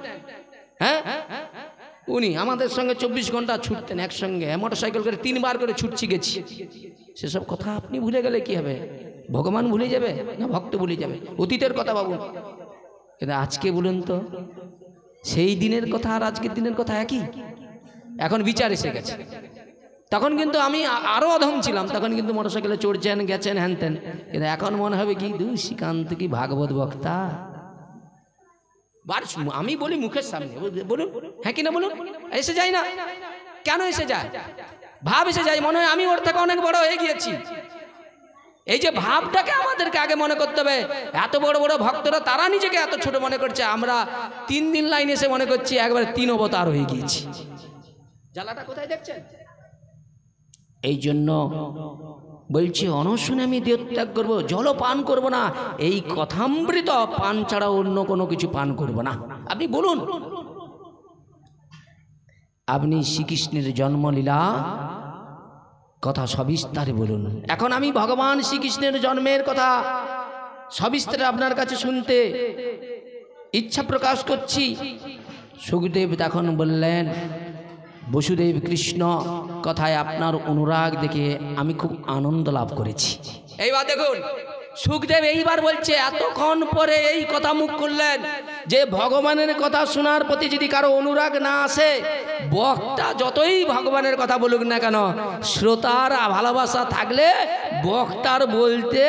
হ্যাঁ উনি আমাদের সঙ্গে 24 ঘন্টা ছুটতেন একসঙ্গে, মোটরসাইকেল করে 3 বার করে ছুটছি গেছি। সেসব কথা আপনি ভুলে গেলে কি হবে? ভগবান ভুলে যাবে না ভক্ত ভুলে যাবে? অতীতের কথা ভাবুন। কিন্তু আজকে বলুন তো, সেই দিনের কথা আর আজকের দিনের কথা একই? এখন বিচার এসে গেছে। তখন কিন্তু আমি আরো অধম ছিলাম, তখন কিন্তু মোটরসাইকেলে চড়ছেন গেছেন হ্যান তেন, কিন্তু এখন মনে হবে কি শ্রীকান্ত কি ভাগবত বক্তা। আমি বলি মুখের সামনে, বলুন হ্যাঁ কিনা বলুন, এসে যায় না কেন? এসে যায়, ভাব এসে যায়, মনে হয় আমি ওর থেকে অনেক বড় হয়ে গিয়েছি। এই যে ভাবটাকে আমাদেরকে আগে মনে করতে হবে। এত বড় বড় ভক্তরা তারা নিজেকে এত ছোট মনে করছে, আমরা 3 দিন লাইন এসে মনে করছি একবার 3 অবতার হয়ে গিয়েছি। জ্বালাটা কোথায় দেখছেন? এই জন্য বলছি অনশনে আমি দেহত্যাগ করবো, জল পান করব না, এই কথামৃত পান ছাড়া অন্য কোনো কিছু পান করব না। আপনি বলুন, আপনি শ্রীকৃষ্ণের জন্মলীলা কথা সবিস্তারে বলুন। এখন আমি ভগবান শ্রীকৃষ্ণের জন্মের কথা সবিস্তারে আপনার কাছে শুনতে ইচ্ছা প্রকাশ করছি। সুখদেব তখন বললেন, বসুদেব কৃষ্ণ কথায় আপনার অনুরাগ দেখে আমি খুব আনন্দ লাভ করেছি। এইবার দেখুন সুখদেব এইবার বলছে, এতক্ষণ পরে এই কথা মুখ করলেন যে ভগবানের কথা শোনার প্রতি যদি কারো অনুরাগ না আসে, বক্তা যতই ভগবানের কথা বলুক না কেন, শ্রোতার ভালোবাসা থাকলে বক্তার বলতে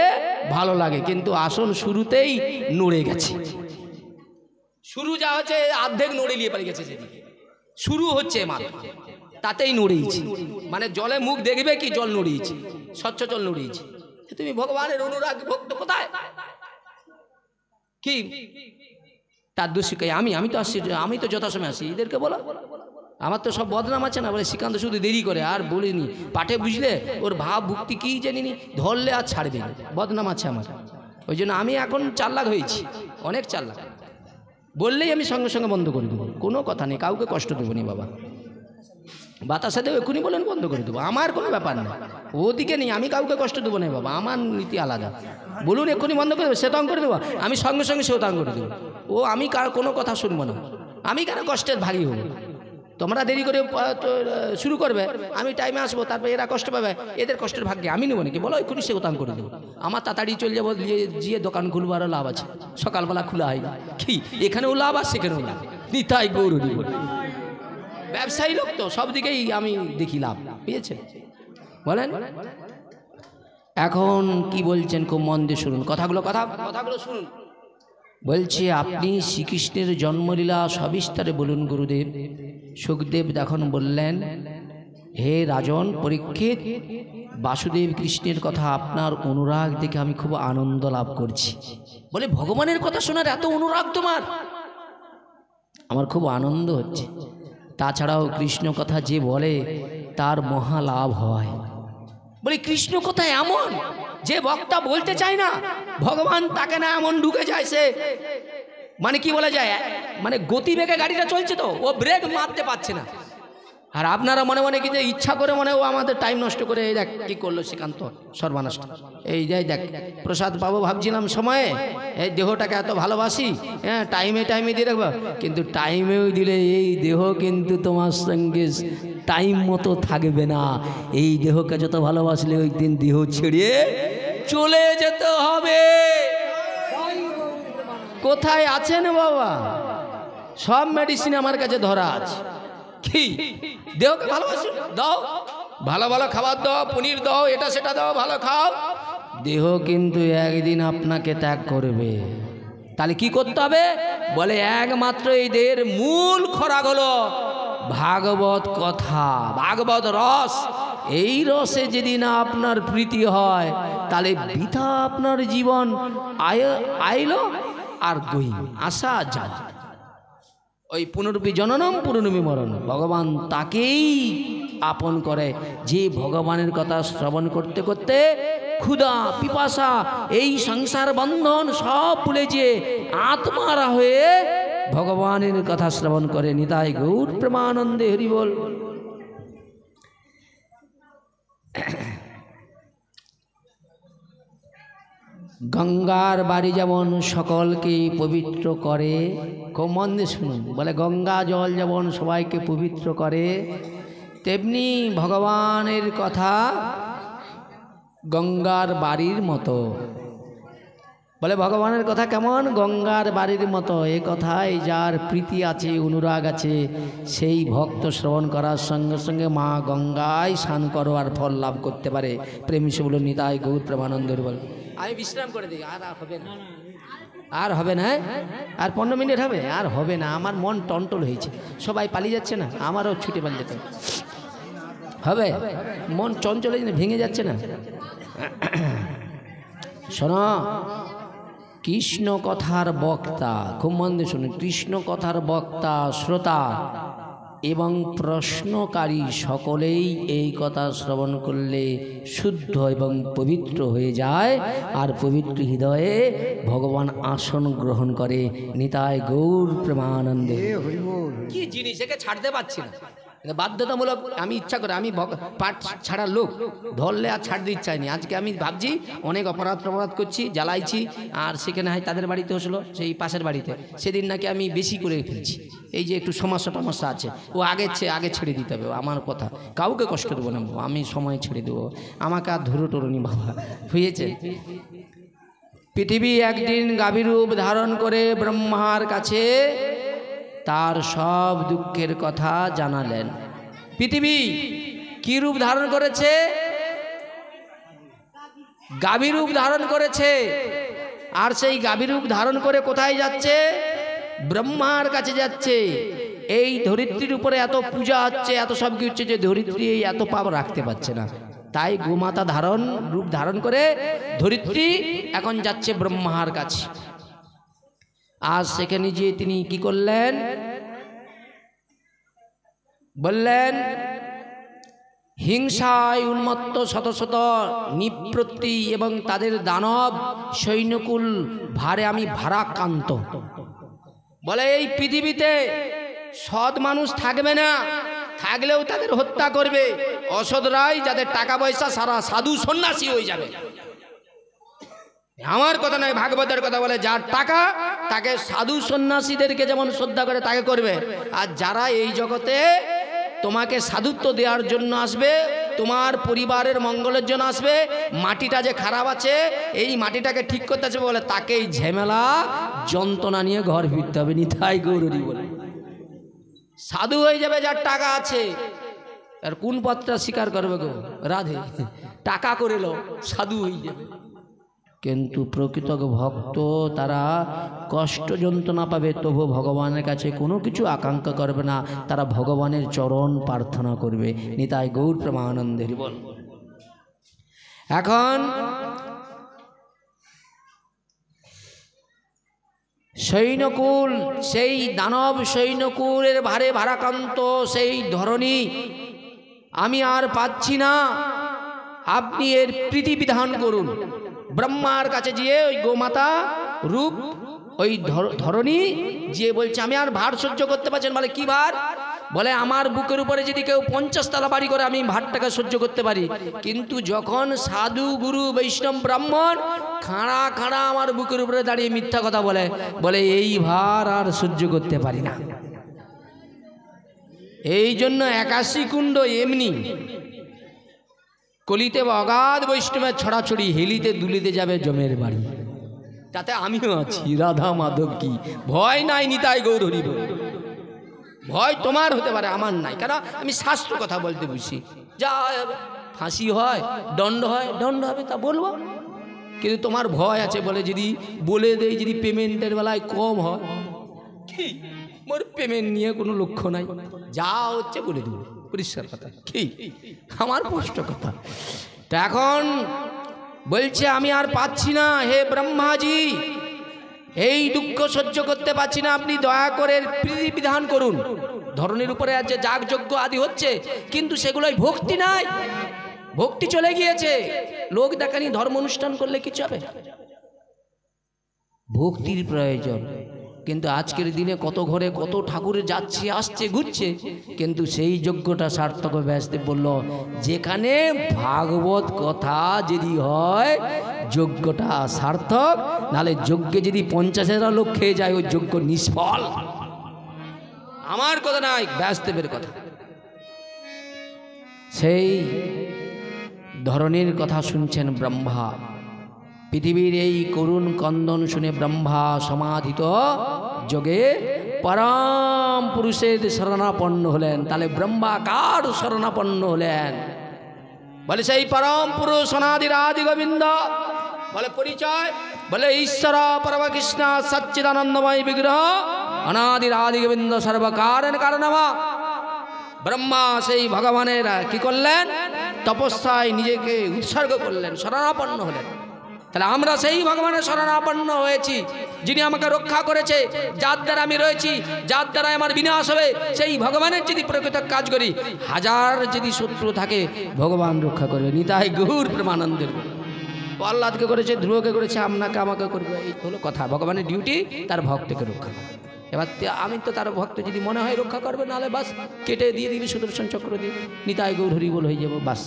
ভালো লাগে। কিন্তু আসন শুরুতেই নড়ে গেছে, শুরু যা হচ্ছে অর্ধেক নড়ে নিয়ে পালিয়ে গেছে, যেদিকে শুরু হচ্ছে মাত্র তাতেই নড়িয়েছি। মানে জলে মুখ দেখবে কি জল নড়িয়েছি, স্বচ্ছ জল নড়িয়েছি। তুমি ভগবানের অনুরাগ ভক্ত কোথায়? কি তার দোষী কে? আমি তো আসছি, আমি তো যথাসময় আসি, এদেরকে বলো। আমার তো সব বদনাম আছে না, বলে শ্রীকান্ত শুধু দেরি করে আর বলিনি, পাঠে বুঝলে ওর ভাব ভক্তি কি জানিনি, ধরলে আর ছাড়বে না, বদনাম আছে আমার। ওই জন্য আমি এখন চালাক হয়েছি, অনেক চালাক। বললেই আমি সঙ্গে সঙ্গে বন্ধ করে দেবো, কোনো কথা নেই, কাউকে কষ্ট দেবো নি বাবা। বাতাসে দেবো এক্ষুনি বলেন বন্ধ করে দেবো, আমার কোনো ব্যাপার না, ওদিকে নেই, আমি কাউকে কষ্ট দেবো না বাবা, আমার নীতি আলাদা। বলুন এক্ষুনি বন্ধ করে দেবো, সে তং করে দেবো, আমি সঙ্গে সঙ্গে সেও তং করে দেবো। ও আমি কার কোনো কথা শুনবো না, আমি কেন কষ্টের ভাগী হবো? তোমরা দেরি করে শুরু করবে, আমি টাইমে আসবো, তারপর এরা কষ্ট পাবে, এদের কষ্টের ভাগ্যে আমি নেবো নাকি? বলো এক্ষুনি সে তাং করে দেবো, আমার তাড়াতাড়ি চলে যাবো, গিয়ে দোকান খুলবো, আরও লাভ আছে, সকালবেলা খোলা হয় কি, এখানেও লাভ আর সেখানেও লাভ, নিতাই গৌর হরি বল। ব্যবসায়ী লোক তো সব দিকেই আমি দেখি লাভ, বুঝেছেন? বলেন এখন কি বলছেন, খুব মন দিয়ে শুনুন কথাগুলো শুনুন। বলছে আপনি শ্রীকৃষ্ণের জন্মলীলা সবিস্তারে বলুন গুরুদেব। সুখদেব তখন বললেন, হে রাজন পরীক্ষিত, বাসুদেব কৃষ্ণের কথা আপনার অনুরাগ দেখে আমি খুব আনন্দ লাভ করছি। বলে ভগবানের কথা শোনার এত অনুরাগ তোমার, আমার খুব আনন্দ হচ্ছে। তাছাড়াও কৃষ্ণ কথা যে বলে তার মহা লাভ হয়। বলে কৃষ্ণ কথা এমন যে বক্তা বলতে চায় না, ভগবান তাকে না এমন ঢুকে যায়, সে মানে কি বলা যায়, মানে গতিবেগে গাড়িটা চলছে তো ও ব্রেক মারতে পারছে না। আর আপনারা মনে মনে কি যে ইচ্ছা করে মনে ও আমাদের টাইম নষ্ট করে, এই দেখ কি করলো শ্রীকান্ত সর্বনাশ, এই যাই দেখ প্রসাদ পাবো ভাবছিলাম সময়ে, এই দেহটাকে এত ভালোবাসি, হ্যাঁ টাইমে টাইমে দিয়ে রাখবো, কিন্তু টাইমেও দিলে এই দেহ কিন্তু তোমার সঙ্গে টাইম মতো থাকবে না। এই দেহকে যত ভালোবাসলে ওই দিন দেহ ছেড়ে চলে যেতে হবে। কোথায় আছেন বাবা? সব মেডিসিন আমার কাছে ধরা আছে। কি দেহকে ভালোবাসো, দাও ভালো ভালো খাবার দাও, পনির দাও, এটা সেটা দাও, ভালো খাও, দেহ কিন্তু একদিন আপনাকে ত্যাগ করবে। তাহলে কি করতে হবে? বলে একমাত্র এই দেহের মূল খোরাক হলো ভাগবত কথা, ভাগবত রস। এই রসে যদি না আপনার প্রীতি হয় তাহলে বৃথা আপনার জীবন আইলো আর গই আসা যাওয়া। ওই পুনরূপী জননম পুনরূপী মরণ, ভগবান তাকেই আপন করে যে ভগবানের কথা শ্রবণ করতে করতে ক্ষুধা পিপাসা এই সংসার বন্ধন সব ভুলে যে আত্মারা হয়ে ভগবানের কথা শ্রবণ করে। নিতাই গৌর প্রেমানন্দে হরি বল। গঙ্গার বাড়ি যেমন সকলকে পবিত্র করে, খুব মন দিয়ে শুনুন, বলে গঙ্গা জল যেমন সবাইকে পবিত্র করে, তেমনি ভগবানের কথা গঙ্গার বাড়ির মতো। বলে ভগবানের কথা কেমন? গঙ্গার বাড়ির মতো। এ কথায় যার প্রীতি আছে, অনুরাগ আছে, সেই ভক্ত শ্রবণ করার সঙ্গে সঙ্গে মা গঙ্গায় স্নান করো আর ফল লাভ করতে পারে। প্রেমী সে বলো নিতাই গৌর প্রেমানন্দের বল। আমি বিশ্রাম করে দিই, আর হবে না, আর হবে না, আর 15 মিনিট হবে, আর হবে না। আমার মন টনটল হয়েছে, সবাই পালিয়ে যাচ্ছে না, আমারও ছুটে পালিয়ে যেতে হবে। মন চঞ্চল ভেঙে যাচ্ছে না। শোনো, কৃষ্ণ কথার বক্তা, খুব মন দিয়ে শুনুন, কৃষ্ণ কথার বক্তা, শ্রোতা এবং প্রশ্নকারী সকলেই এই কথা শ্রবণ করলে শুদ্ধ এবং পবিত্র হয়ে যায়, আর পবিত্র হৃদয়ে ভগবান আসন গ্রহণ করে। নিতাই গৌর প্রেমানন্দে। কি জিনিস, একে ছাড়তে পারছি না, বাধ্যতামূলক। আমি ইচ্ছা করে, আমি পাঠ ছাড়া লোক ধরলে আর ছাড়তে ইচ্ছা হয়নি। আজকে আমি ভাবছি অনেক অপরাধ করছি, জ্বালাইছি, আর সেখানে হয় তাদের বাড়িতে হচ্ছিল, সেই পাশের বাড়িতে সেদিন নাকি আমি বেশি করে ফেলছি। এই যে একটু সমস্যা আছে, ও আগে ছেড়ে দিতে হবে। আমার কথা কাউকে কষ্ট দেবো না, আমি সময় ছেড়ে দেবো, আমাকে আর ধরো টরনি বাবা, হয়েছে। পৃথিবী একদিন গাভীর রূপ ধারণ করে ব্রহ্মার কাছে তার সব দুঃখের কথা জানালেন। পৃথিবী কি রূপ ধারণ করেছে? গাভী রূপ ধারণ করেছে। আর সেই গাভী রূপ ধারণ করে কোথায় যাচ্ছে? ব্রহ্মার কাছে যাচ্ছে। এই ধরিত্রীর উপরে এত পূজা হচ্ছে, এত সব কি হচ্ছে যে ধরিত্রী এই এত পাপ রাখতে পারছে না, তাই গোমাতা রূপ ধারণ করে ধরিত্রী এখন যাচ্ছে ব্রহ্মার কাছে। আজ সেখানে গিয়ে তিনি কি করলেন? বললেন, হিংসায় উন্মত্ত শত শত নিপৃত্তি এবং তাদের দানব সৈন্যকুল ভারে আমি ভারাক্রান্ত। বলে এই পৃথিবীতে সৎ মানুষ থাকবে না, থাকলেও তাদের হত্যা করবে। অসৎরাই যাদের টাকা পয়সা সারা সাধু সন্ন্যাসী হয়ে যাবে। আমার কথা নয়, ভাগবতের কথা বলে, যার টাকা তাকে সাধু সন্ন্যাসীদেরকে যেমন শ্রদ্ধা করে তাকে করবে। আর যারা এই জগতে তোমাকে সাধুত্ব দেওয়ার জন্য আসবে, তোমার পরিবারের মঙ্গলের জন্য আসবে, মাটিটা যে খারাপ আছে এই মাটিটাকে ঠিক করতে আসবে বলে, তাকেই ঝামেলা যন্ত্রণা নিয়ে ঘর ফিরতে হবে। নিতাই গৌরী বলে সাধু হয়ে যাবে যার টাকা আছে। আর কোন পথটা স্বীকার করবে গো রাধে? টাকা করে লো, সাধু হয়ে যাবে। কিন্তু প্রকৃত ভক্ত তারা কষ্ট যন্ত্রণা পাবে, তবু ভগবানের কাছে কোনো কিছু আকাঙ্ক্ষা করবে না, তারা ভগবানের চরণ প্রার্থনা করবে। নিতাই গৌর প্রেমানন্দে বল। এখন সৈন্যকুল, সেই দানব সৈন্যকুলের ভারে ভারাক্রান্ত সেই ধরনী, আমি আর পাচ্ছি না, আপনি এর প্রীতিবিধান করুন। ব্রহ্মার কাছে গিয়ে ওই গোমাতা রূপ ওই ধরনী যে বলছে আমি আর ভার সহ্য করতে পারছেন। বলে কি ভার? বলে আমার বুকের উপরে যদি কেউ 50 তলা বাড়ি করে আমি ভারটাকে সহ্য করতে পারি, কিন্তু যখন সাধু গুরু বৈষ্ণব ব্রাহ্মণ খাড়া খাড়া আমার বুকের উপরে দাঁড়িয়ে মিথ্যা কথা বলে, বলে এই ভার আর সহ্য করতে পারি না। এই জন্য 81 কুণ্ড এমনি কলিতে অগাধ বৈষ্ণবের ছড়াছড়ি, হেলিতে দুলিতে যাবে জমের বাড়ি। তাতে আমিও আছি, রাধা মাধব কি ভয় নাই, নিতাই গৌর হরি বল। ভয় তোমার হতে পারে, আমার নাই, কারণ আমি শাস্ত্র কথা বলতে বুঝি। যা ফাঁসি হয়, দণ্ড হয়, দণ্ড হবে তা বলবো, কিন্তু তোমার ভয় আছে বলে যদি বলে দেই, যদি পেমেন্টের বেলায় কম হয়, কি মোর পেমেন্ট নিয়ে কোনো লক্ষ্য নাই, যা হচ্ছে বলে দেবো, পরিষ্কার কথা, কি আমার স্পষ্ট কথা। তো এখন বলছে আমি আর পাচ্ছি না, হে ব্রহ্মাজি, এই দুঃখ সহ্য করতে পারছি না, আপনি দয়া করে বিধান করুন। ধরনের উপরে আছে যাগযজ্ঞ আদি হচ্ছে, কিন্তু সেগুলোই ভক্তি নাই, ভক্তি চলে গিয়েছে। লোক দেখানি ধর্ম অনুষ্ঠান করলে কিছু হবে, ভক্তির প্রয়োজন। কিন্তু আজকের দিনে কত ঘরে কত ঠাকুরে যাচ্ছে আসছে ঘুরছে, কিন্তু সেই যজ্ঞটা সার্থক। ব্যাসদেব বলল যেখানে ভাগবত কথা যদি হয় যজ্ঞটা সার্থক, নাহলে যজ্ঞে যদি 50,000 লোক খেয়ে যায় ওই যজ্ঞ নিষ্ফল। আমার কথা নাই, ব্যাসদেবের কথা। সেই ধরনের কথা শুনছেন ব্রহ্মা। পৃথিবীর এই করুণ কন্দন শুনে ব্রহ্মা সমাধিত যোগে পরম পুরুষের শরণাপন্ন হলেন। তাহলে ব্রহ্মা কার শরণাপন্ন হলেন? বলে সেই পরম পুরুষ অনাদির আদি গোবিন্দ। বলে পরিচয়, বলে ঈশ্বর পরম কৃষ্ণ সচ্চিদানন্দময় বিগ্রহ অনাদির আদি গোবিন্দ সর্বকারণ কারণমা। ব্রহ্মা সেই ভগবানের কি করলেন? তপস্যায় নিজেকে উৎসর্গ করলেন, শরণাপন্ন হলেন। তাহলে আমরা সেই ভগবানের শরণাপন্ন হয়েছি, যিনি আমাকে রক্ষা করেছে, যার দ্বারা আমি রয়েছি, যার দ্বারা আমার বিনাশ হবে। সেই ভগবানের যদি প্রকৃত কাজ করি, হাজার যদি শত্রু থাকে ভগবান রক্ষা করবে। নিতাই গৌর প্রেমানন্দের। আল্লাহকে করেছে, ধ্রুবকে করেছে, আপনাকে আমাকে করবে। এই হলো কথা। ভগবানের ডিউটি তার ভক্তকে রক্ষা করে। এবার আমি তো তার ভক্ত, যদি মনে হয় রক্ষা করবে, নাহলে বাস কেটে দিয়ে দিবি, সুদর্শন চক্র দিয়ে নিতাই গৌর হরি বল হয়ে যাবো, বাস।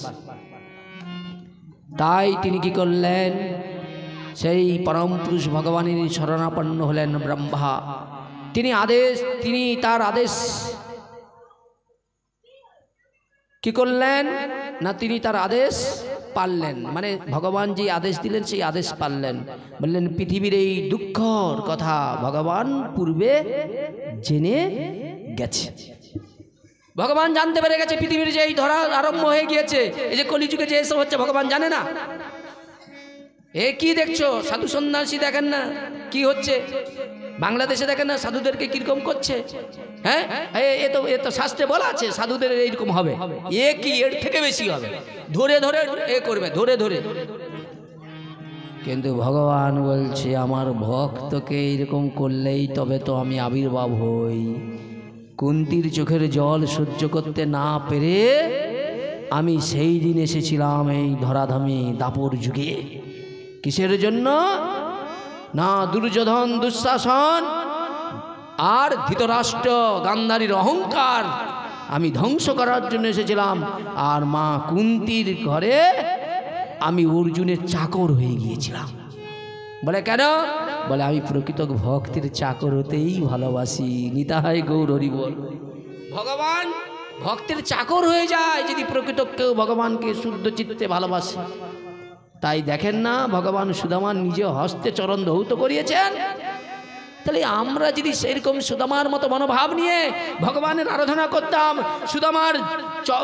তাই তিনি কি করলেন? সেই পরম পুরুষ ভগবানের শরণাপন্ন হলেন ব্রহ্মা। তিনি তার আদেশ কি করলেন না, তিনি তার আদেশ পাললেন। মানে ভগবান যে আদেশ দিলেন সেই আদেশ পাললেন। বললেন পৃথিবীর এই দুঃখর কথা ভগবান পূর্বে জেনে গেছে। ভগবান জানতে পেরে গেছে পৃথিবীর যে এই ধরা আরম্ভ হয়ে গিয়েছে, এই যে কলিযুগে যে এসব হচ্ছে, ভগবান জানে না? এ কি দেখছো? সাধু সন্ন্যাসী দেখেন না কি হচ্ছে? বাংলাদেশে দেখেন না সাধুদেরকে কিরকম করছে? হ্যাঁ, এ তো শাস্ত্রে বলা আছে সাধুদের এইরকম হবে। এ কি এর থেকে বেশি হবে, ধরে ধরে এ করবে, ধরে ধরে। কিন্তু ভগবান বলছে আমার ভক্তকে এইরকম করলেই তবে তো আমি আবির্ভাব হই। কুন্তির চোখের জল সহ্য করতে না পেরে আমি সেই দিন এসেছিলাম এই ধরাধামে দাপর যুগে। কিসের জন্য? না দুর্যোধন দুঃশাসন আর ধৃতরাষ্ট্র গান্ধারীর অহংকার আমি ধ্বংস করার জন্য এসেছিলাম। আর মা কুন্তির ঘরে আমি অর্জুনের চাকর হয়ে গিয়েছিলাম। বলে কেন? বলে আমি প্রকৃত ভক্তের চাকর হতেই ভালোবাসি। নিতাই গৌর হরি বল। ভগবান ভক্তের চাকর হয়ে যায় যদি প্রকৃত কেউ ভগবানকে শুদ্ধ চিত্তে ভালোবাসে। তাই দেখেন না ভগবান সুদামার নিজে হস্তে চরণ ধৌত করিয়েছেন। তাহলে আমরা যদি সেরকম সুদামার মতো মনোভাব নিয়ে ভগবানের আরাধনা করতাম, সুদামার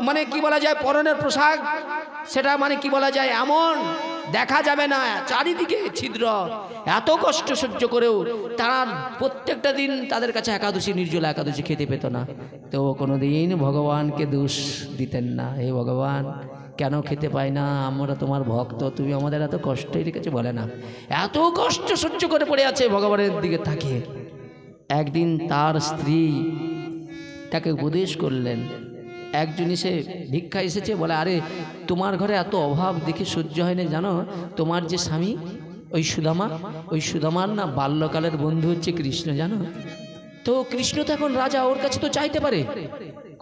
মানে কি বলা যায় পরনের পোশাক, সেটা মানে কি বলা যায় এমন দেখা যাবে না, চারিদিকে ছিদ্র, এত কষ্ট সহ্য করেও তারা প্রত্যেকটা দিন তাদের কাছে একাদশী, নির্জলা একাদশী খেতে পেত না। তো কোনোদিন ভগবানকে দোষ দিতেন না। হে ভগবান কেন খেতে পাই না, আমরা তোমার ভক্ত, তুমি আমাদের এত কষ্টই রেখেছে। বলে না, এত কষ্ট সহ্য করে পড়ে আছে ভগবানের দিকে তাকিয়ে। একদিন তার স্ত্রী তাকে উপদেশ করলেন। একজন এসে ভিক্ষা এসেছে, বলে আরে তোমার ঘরে এত অভাব দেখে সহ্য হয় না, জানো তোমার যে স্বামী ওই সুদামা, ওই সুদামার না বাল্যকালের বন্ধু হচ্ছে কৃষ্ণ, জানো তো? কৃষ্ণ তো এখন রাজা, ওর কাছে তো চাইতে পারে।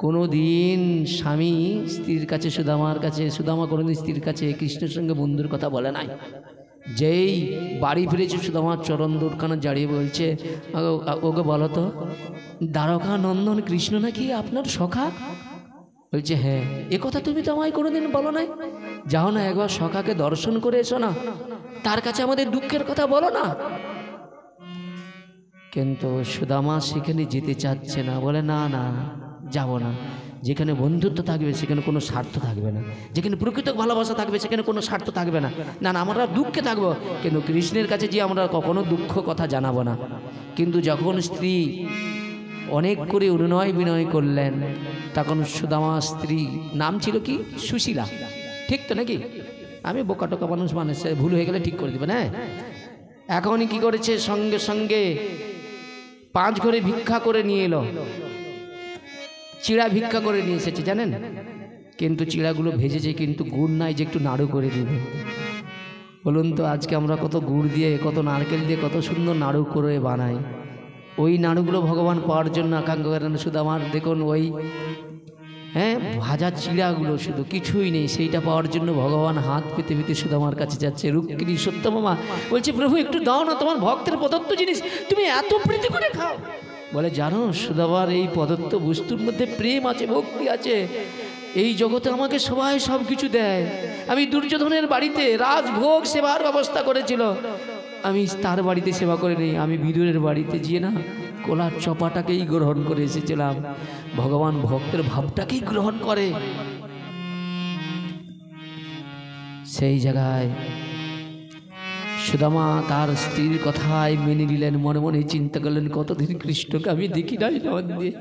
কোনো দিন স্বামী স্ত্রীর কাছে, সুদামার কাছে, সুদামা কোনোদিন স্ত্রীর কাছে কৃষ্ণের সঙ্গে বন্ধুর কথা বলে নাই। যেই বাড়ি ফিরেছে সুদামার চরণ দুর্খানা জাড়িয়ে বলছে, ওকে বলো তো দ্বারকা নন্দন কৃষ্ণ নাকি আপনার সখা? বলছে হ্যাঁ। এ কথা তুমি তো আমায় কোনোদিন বলো নাই। যাও না একবার সখাকে দর্শন করে এসো না, তার কাছে আমাদের দুঃখের কথা বলো না। কিন্তু সুদামা সেখানে যেতে চাচ্ছে না, বলে না না যাব না। যেখানে বন্ধুত্ব থাকবে সেখানে কোনো স্বার্থ থাকবে না, যেখানে প্রকৃত ভালোবাসা থাকবে সেখানে কোনো স্বার্থ থাকবে না। না না, আমরা দুঃখে থাকবো, কিন্তু কৃষ্ণের কাছে যে আমরা কখনো দুঃখ কথা জানাবো না। কিন্তু যখন স্ত্রী অনেক করে অনুনয় বিনয় করলেন, তখন সুদামা স্ত্রী নাম ছিল কি? সুশীলা, ঠিক তো নাকি? আমি বোকা টোকা মানুষ, ভুল হয়ে গেলে ঠিক করে দেবেন। হ্যাঁ, এখনই কি করেছে, সঙ্গে সঙ্গে 5 ঘরে ভিক্ষা করে নিয়ে এলো, চিড়া ভিক্ষা করে নিয়ে এসেছে জানেন। কিন্তু চিড়াগুলো ভেজেছে, কিন্তু গুড় নাই যে একটু নাড়ু করে দিবে। বলুন তো, আজকে আমরা কত গুড় দিয়ে, কত নারকেল দিয়ে কত সুন্দর নাড়ু করে বানাই। ওই নাড়ুগুলো ভগবান পাওয়ার জন্য আকাঙ্ক্ষা করেন। শুধু আমার দেখুন ওই ভাজা চিড়াগুলো, শুধু কিছুই নেই, সেইটা পাওয়ার জন্য ভগবান হাত পেতে পেতে শুধু আমার কাছে যাচ্ছে। রুক্মিণী সত্যভামা বলছে, প্রভু একটু দাও না, তোমার ভক্তের প্রদত্ত জিনিস তুমি এত প্রীতি করে খাও। বলে জানো সুদামার এই প্রদত্ত বস্তুর মধ্যে প্রেম আছে, ভক্তি আছে। এই জগতে আমাকে সবাই সব কিছু দেয়। আমি দুর্যোধনের বাড়িতে রাজভোগ সেবার ব্যবস্থা করেছিল, আমি তার বাড়িতে সেবা করে নেই, আমি বিদুরের বাড়িতে গিয়ে না কোলার চপাটাকেই গ্রহণ করে এসেছিলাম। ভগবান ভক্তের ভাবটাকেই গ্রহণ করে। সেই জায়গায় সুদামা তার স্ত্রীর কথায় মেনে নিলেন। মনে মনে চিন্তা করলেন, কতদিন কৃষ্ণকে আমি দেখি নাই নয়ন দিয়ে,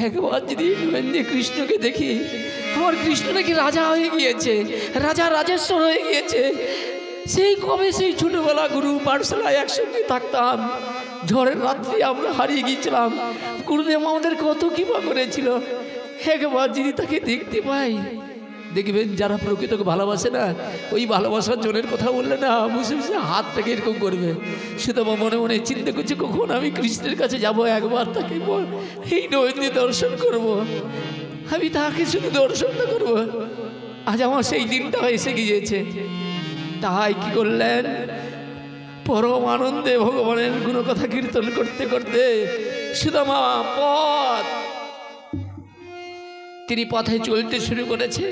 একবার যদি নয়ন দিয়ে কৃষ্ণকে দেখি। আমার কৃষ্ণ নাকি রাজা হয়ে গিয়েছে, রাজা রাজেশ্বর হয়ে গিয়েছে। সেই কবে, সেই ছোটবেলা গুরু পাঠশালায় একসঙ্গে থাকতাম, ঝড়ের রাত্রি আমরা হারিয়ে গিয়েছিলাম, গুরুদেব আমাদের কত কৃপা করেছিল। একবার যদি তাকে দেখতে পাই, দেখবেন যারা প্রকৃতকে ভালোবাসে না, ওই ভালোবাসার জনের কথা বললে না বসে বসে হাতটাকে এরকম করবে। সুদামা মনে মনে চিন্তা করছে, কখন আমি কৃষ্ণের কাছে যাব, একবার তাকে এই নয়নে দর্শন করব, আমি তাকে শুধু দর্শন করব। আজ আমার সেই দিনটা এসে গিয়েছে। তাই কি করলেন, পরম আনন্দে ভগবানের গুণকথা কীর্তন করতে করতে সুদামা তিনি পথে চলতে শুরু করেছে।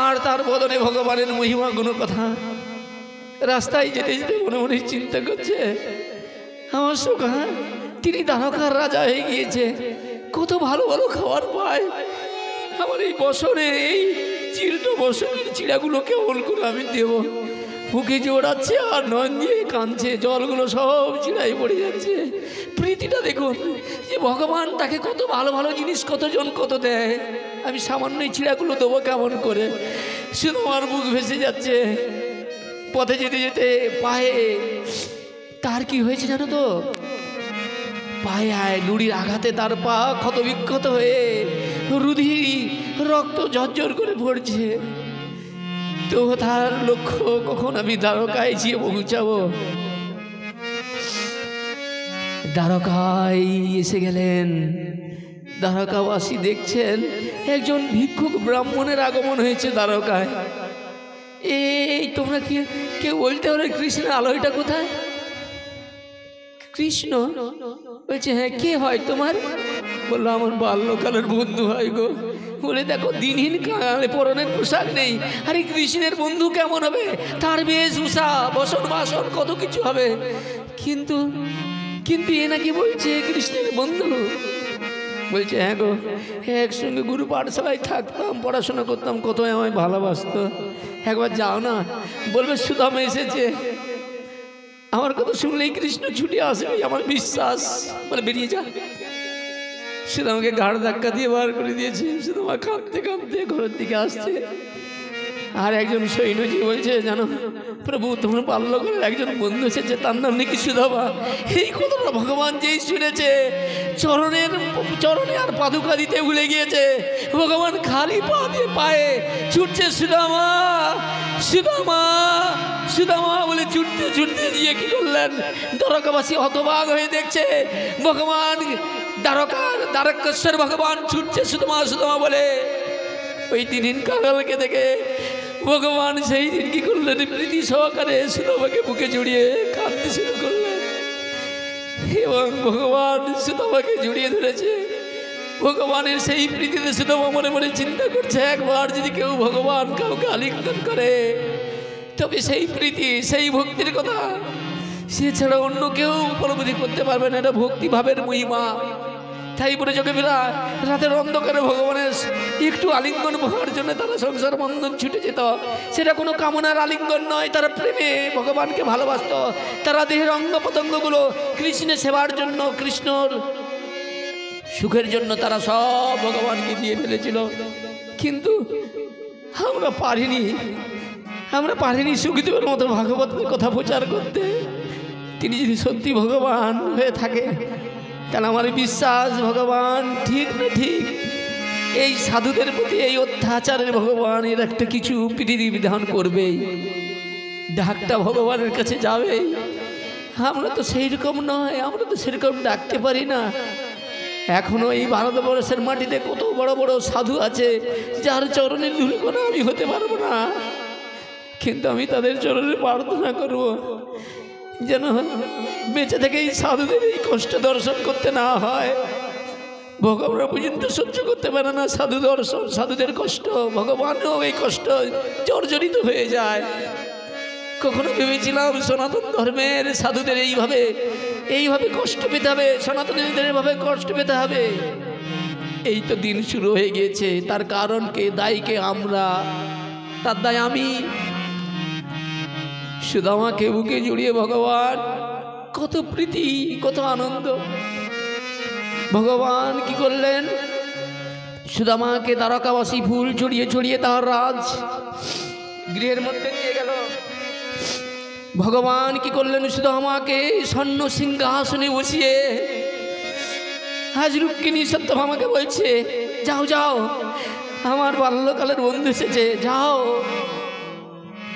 আর তার বদনে ভগবানের মহিমা গুণকথা। রাস্তায় যেতে যেতে মনে মনে চিন্তা করছে, আমার সখা তিনি দ্বারকার রাজা হয়ে গিয়েছে, কত ভালো ভালো খাবার পায়। আমার এই বসনে, এই জীর্ণ বসনের চিড়াগুলো কেমন করে আমি দেব? বুকে জোড়াচ্ছে আর নয়ন দিয়ে কাঁদছে, জলগুলো সব চিড়াই পড়ে যাচ্ছে। প্রীতিটা দেখুন, যে ভগবান তাকে কত ভালো ভালো জিনিস, কতজন কত দেয়, আমি সামান্য চিড়াগুলো দেবো কেমন করে? শুধু আমার বুক ভেসে যাচ্ছে। পথে যেতে যেতে পায়ে তার কি হয়েছে জানো তো? পায়ে নুড়ির আঘাতে তার পা ক্ষত বিক্ষত হয়ে রুধির রক্ত ঝরঝর করে পড়ছে। তো তার লক্ষ্য, কখন আমি দ্বারকায় গিয়ে পৌঁছাবো। দ্বারকায় এসে গেলেন। দ্বারকাবাসী দেখছেন একজন ভিক্ষুক ব্রাহ্মণের আগমন হয়েছে দ্বারকায়। এই তোমরা কি কেউ বলতে পারো কৃষ্ণের আলোয়টা কোথায়? কৃষ্ণ বলছে, হ্যাঁ কে হয় তোমার? বললো, আমার বাল্যকালের বন্ধু হয় গো। বলে দেখো, দিনহীন কালে পরনের পোশাক নেই। আরে কৃষ্ণের বন্ধু কেমন হবে? তার বেশভূষা, বসন বাসন কত কিছু হবে, কিন্তু কিন্তু এ নাকি বলছে কৃষ্ণের বন্ধু। বলছে, হ্যাঁ গো, একসঙ্গে গুরু পাঠশালায় থাকতাম, পড়াশোনা করতাম, কত আমায় ভালোবাসতো। একবার যাও না, বলবে সুদামা এসেছে। আমার কথা শুনলেই কৃষ্ণ ছুটে আসবে, আমার বিশ্বাস। বলে বেরিয়ে যা। সুদামাকে ঘাড় ধাক্কা দিয়ে বার করে দিয়েছে। সুদামা কাঁদতে কাঁদতে ঘরের দিকে আসছে। আর একজন সৈন্যজি বলছে, জানো প্রভু তোমার বাল্যকালের একজন বন্ধু এসেছে, তার নাম নাকি সুদামা। এই কথাটা ভগবান যেই শুনেছে, চরণে আর পাদুকা দিতে ভুলে গিয়েছে। ভগবান খালি পা দিয়ে পায়ে ছুটছে, সুদামা সুদামা সুদামা বলে ছুটতে ছুটতে গিয়ে কি করলেন, দ্বারকাবাসী হতবাক হয়ে দেখছে ভগবান দ্বারকেশ্বর ভগবান ছুটছে সুদামা সুদামা বলে। ওই দিন কাঙালকে দেখে ভগবান সেই দিন কি করলেন, প্রীতি সহকারে সুদামাকে বুকে জড়িয়ে কাঁদতে শুরু করলেন এবং ভগবান সুদামাকে জড়িয়ে ধরেছে। ভগবানের সেই প্রীতিতে সুদামা মনে মনে চিন্তা করছে, একবার যদি কেউ ভগবান কাউকে আলিঙ্গন করে তবে সেই প্রীতি, সেই ভক্তির কথা সে ছাড়া অন্য কেউ উপলব্ধি করতে পারবে না। এটা ভক্তিভাবের মহিমা। তাই বলে যোগীরা রাতের অন্ধকারে ভগবানের একটু আলিঙ্গন পাওয়ার জন্য তারা সংসার বন্ধন ছুটে যেত। সেটা কোনো কামনার আলিঙ্গন নয়, তারা প্রেমে ভগবানকে ভালোবাসত। তারা দেহের অঙ্গ প্রত্যঙ্গগুলো কৃষ্ণের সেবার জন্য, কৃষ্ণর সুখের জন্য তারা সব ভগবানকে দিয়ে ফেলেছিল। কিন্তু আমরা পারিনি সুখদেবের মতো ভাগবতের কথা প্রচার করতে। তিনি যদি সত্যি ভগবান হয়ে থাকে তাহলে আমার বিশ্বাস ভগবান ঠিক না ঠিক এই সাধুদের প্রতি এই অত্যাচারের ভগবান এর একটা কিছু বিধান করবেই, ডাকটা ভগবানের কাছে যাবে। আমরা তো সেই রকম নয়, আমরা তো সেরকম ডাকতে পারি না। এখনো এই ভারতবর্ষের মাটিতে কত বড় বড় সাধু আছে যার চরণের ধুলিকণা আমি হতে পারবো না, কিন্তু আমি তাদের চরণে প্রার্থনা করব যেন বেঁচে থেকে এই সাধুদের এই কষ্ট দর্শন করতে না হয়। ভগবান পর্যন্ত সহ্য করতে পারে না সাধু দর্শন, সাধুদের কষ্ট। ভগবানও এই কষ্ট জর্জরিত হয়ে যায়। কখনো ভেবেছিলাম সনাতন ধর্মের সাধুদের এইভাবে কষ্ট পেতে হবে, সনাতনীদের এইভাবে কষ্ট পেতে হবে। এই তো দিন শুরু হয়ে গিয়েছে। তার কারণকে দায়ীকে আমরা, তার দায় আমি। সুদামাকে বুকে জড়িয়ে ভগবান কত প্রীতি, কত আনন্দ। ভগবান কি করলেন, সুদামাকে দ্বারকাবাসী ফুল ছড়িয়ে ছড়িয়ে তার রাজ গৃহের মধ্যে নিয়ে গেল। ভগবান কি করলেন, সুদামাকে স্বর্ণ সিংহাসনে বসিয়ে আজ রুক্মিণী সত্যভামাকে বলছে, যাও যাও, আমার বাল্যকালের বন্ধু এসেছে, যাও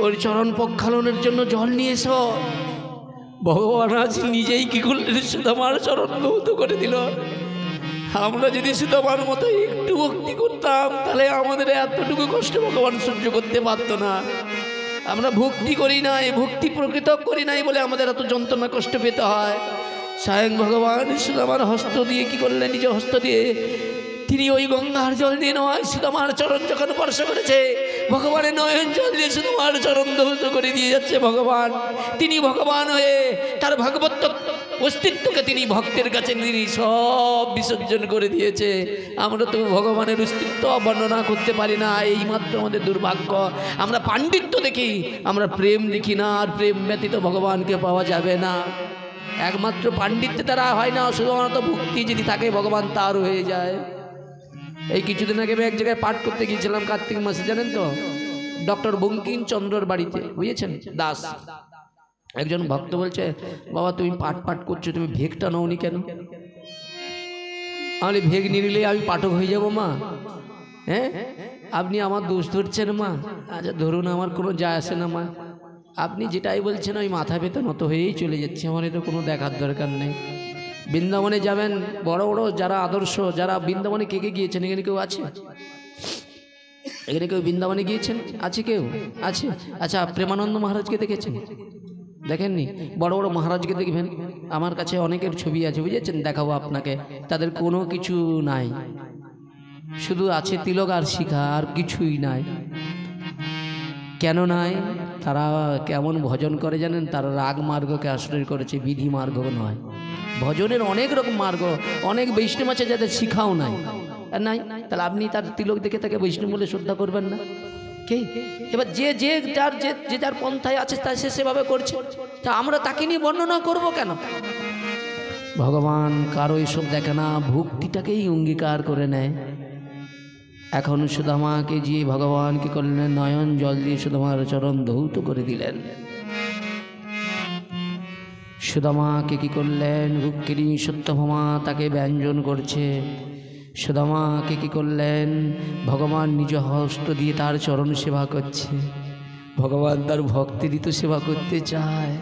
ওর চরণ প্রক্ষালনের জন্য জল নিয়ে এসো। ভগবান আজ নিজেই কি করলেন, সুদামার চরণ ধৌত করে দিল। আমরা যদি সুদামার মতো একটু ভক্তি করতাম তাহলে আমাদের এতটুকু কষ্ট ভগবান সহ্য করতে পারত না। আমরা ভক্তি করি নাই, ভক্তি প্রকৃত করি নাই বলে আমাদের এত যন্ত্রণা কষ্ট পেতে হয়। স্বয়ং ভগবান সুদামার হস্ত দিয়ে কি করলেন, নিজ হস্ত দিয়ে তিনি ওই গঙ্গার জল দিয়ে নয় সুদামার চরণ যখন স্পর্শ করেছে, ভগবানের নয়ন জল দিয়ে সুদামার চরণ ধৌত করে দিয়ে যাচ্ছে ভগবান। তিনি ভগবান হয়ে তার ভাগবত অস্তিত্বকে তিনি ভক্তের কাছে তিনি সব বিসর্জন করে দিয়েছে। আমরা তো ভগবানের অস্তিত্ব বর্ণনা করতে পারি না, এই মাত্র আমাদের দুর্ভাগ্য। আমরা পাণ্ডিত্য দেখি, আমরা প্রেম দেখি না, আর প্রেম ব্যতীত ভগবানকে পাওয়া যাবে না। একমাত্র পাণ্ডিত্যে তারা হয় না, শুধুমাত্র ভক্তি যদি থাকে ভগবান তার হয়ে যায়। এই কিছুদিন আগে আমি এক জায়গায় পাঠ করতে গিয়েছিলাম কার্তিক মাসে, জানেন তো, ডক্টর বঙ্কিমচন্দ্রর বাড়িতে, বুঝেছেন, দাস। একজন ভক্ত বলছে, বাবা তুমি পাঠ করছো, তুমি ভেগটা নওনি কেন? আমি ভেগ নিলে আমি পাঠক হয়ে যাব মা? হ্যাঁ, আপনি আমার দোষ ধরছেন মা? আচ্ছা ধরুন, আমার কোনো যায় আসে না মা, আপনি যেটাই বলছেন আমি মাথা পেতে নত হয়েই চলে যাচ্ছি, আমার এটা কোনো দেখার দরকার নেই। বৃন্দাবনে যাবেন, বড় বড় যারা আদর্শ, যারা বৃন্দাবনে কে কে গিয়েছেন, এখানে কেউ আছে? এখানে কেউ বৃন্দাবনে গিয়েছেন? আছে কেউ? আছে। আচ্ছা প্রেমানন্দ মহারাজকে দেখেছেন? দেখেননি? বড় বড় মহারাজকে দেখবেন, আমার কাছে অনেকের ছবি আছে, বুঝেছেন, দেখাবো আপনাকে। তাদের কোনো কিছু নাই, শুধু আছে তিলক আর শিখা, আর কিছুই নাই। কেন নাই? তারা কেমন ভজন করে জানেন? তারা রাগ মার্গকে আশ্রয় করেছে, বিধি মার্গ নয়। ভজনের অনেক রকম মার্গ, অনেক বৈষ্ণব আছে যাদের শিখাও নাই, নাই। তাহলে আপনি তার তিলক দেখে তাকে বৈষ্ণব বলে শ্রদ্ধা করবেন না? কে? এবার যে যার পন্থায় আছে তা সে সেভাবে করছে, তা আমরা তাকে নিয়ে বর্ণনা করব কেন? ভগবান কারো এসব দেখে না, ভক্তিটাকেই অঙ্গীকার করে নেয়। এখন সুদামাকে যে ভগবান কি করলেন, নয়ন জল দিয়ে সুদামার চরণ ধৌত করে দিলেন। সুদামাকে কি করলেন, রুক্মিণী সত্যভামা তাকে ব্যঞ্জন করছে। সুদামাকে কি করলেন, ভগবান নিজ হস্ত দিয়ে তার চরণ সেবা করছে। ভগবান তার ভক্তেরই তো সেবা করতে চায়।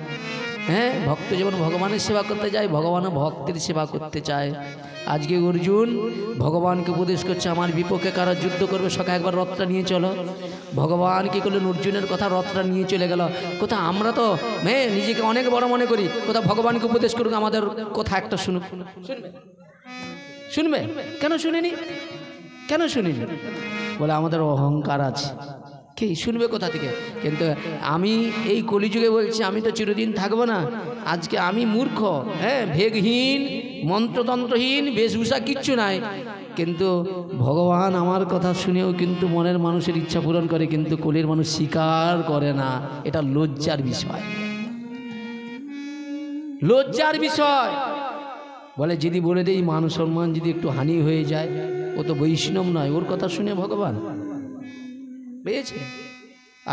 হ্যাঁ, ভক্ত যেমন ভগবানের সেবা করতে যায়, ভগবানও ভক্তের সেবা করতে চায়। আজকে অর্জুন ভগবানকে উপদেশ করছে, আমার বিপক্ষে কারা যুদ্ধ করবে সকালে একবার রথটা নিয়ে চলো। ভগবান কি করলেন, অর্জুনের কথা রথটা নিয়ে চলে গেল। কোথা আমরা তো নিজেকে অনেক বড় মনে করি, কোথা ভগবানকে উপদেশ করুক, আমাদের কথা একটা শুনুক। শুনবে কেন? শুনিনি কেন? শুনিনি বলে আমাদের অহংকার আছে। কি শুনবে কোথা থেকে? কিন্তু আমি এই কলিযুগে বলছি, আমি তো চিরদিন থাকবো না। আজকে আমি মূর্খ, ভেগহীন, মন্ত্রতন্ত্রহীন, বেশভূষা কিচ্ছু নাই, কিন্তু ভগবান আমার কথা শুনেও কিন্তু মনের মানুষের ইচ্ছা পূরণ করে, কিন্তু কলির মানুষ স্বীকার করে না। এটা লজ্জার বিষয়, লজ্জার বিষয়। বলে যদি বলে দেই মান সম্মান যদি একটু হানি হয়ে যায়, ও তো বৈষ্ণব নয়, ওর কথা শুনে ভগবান পেয়েছে।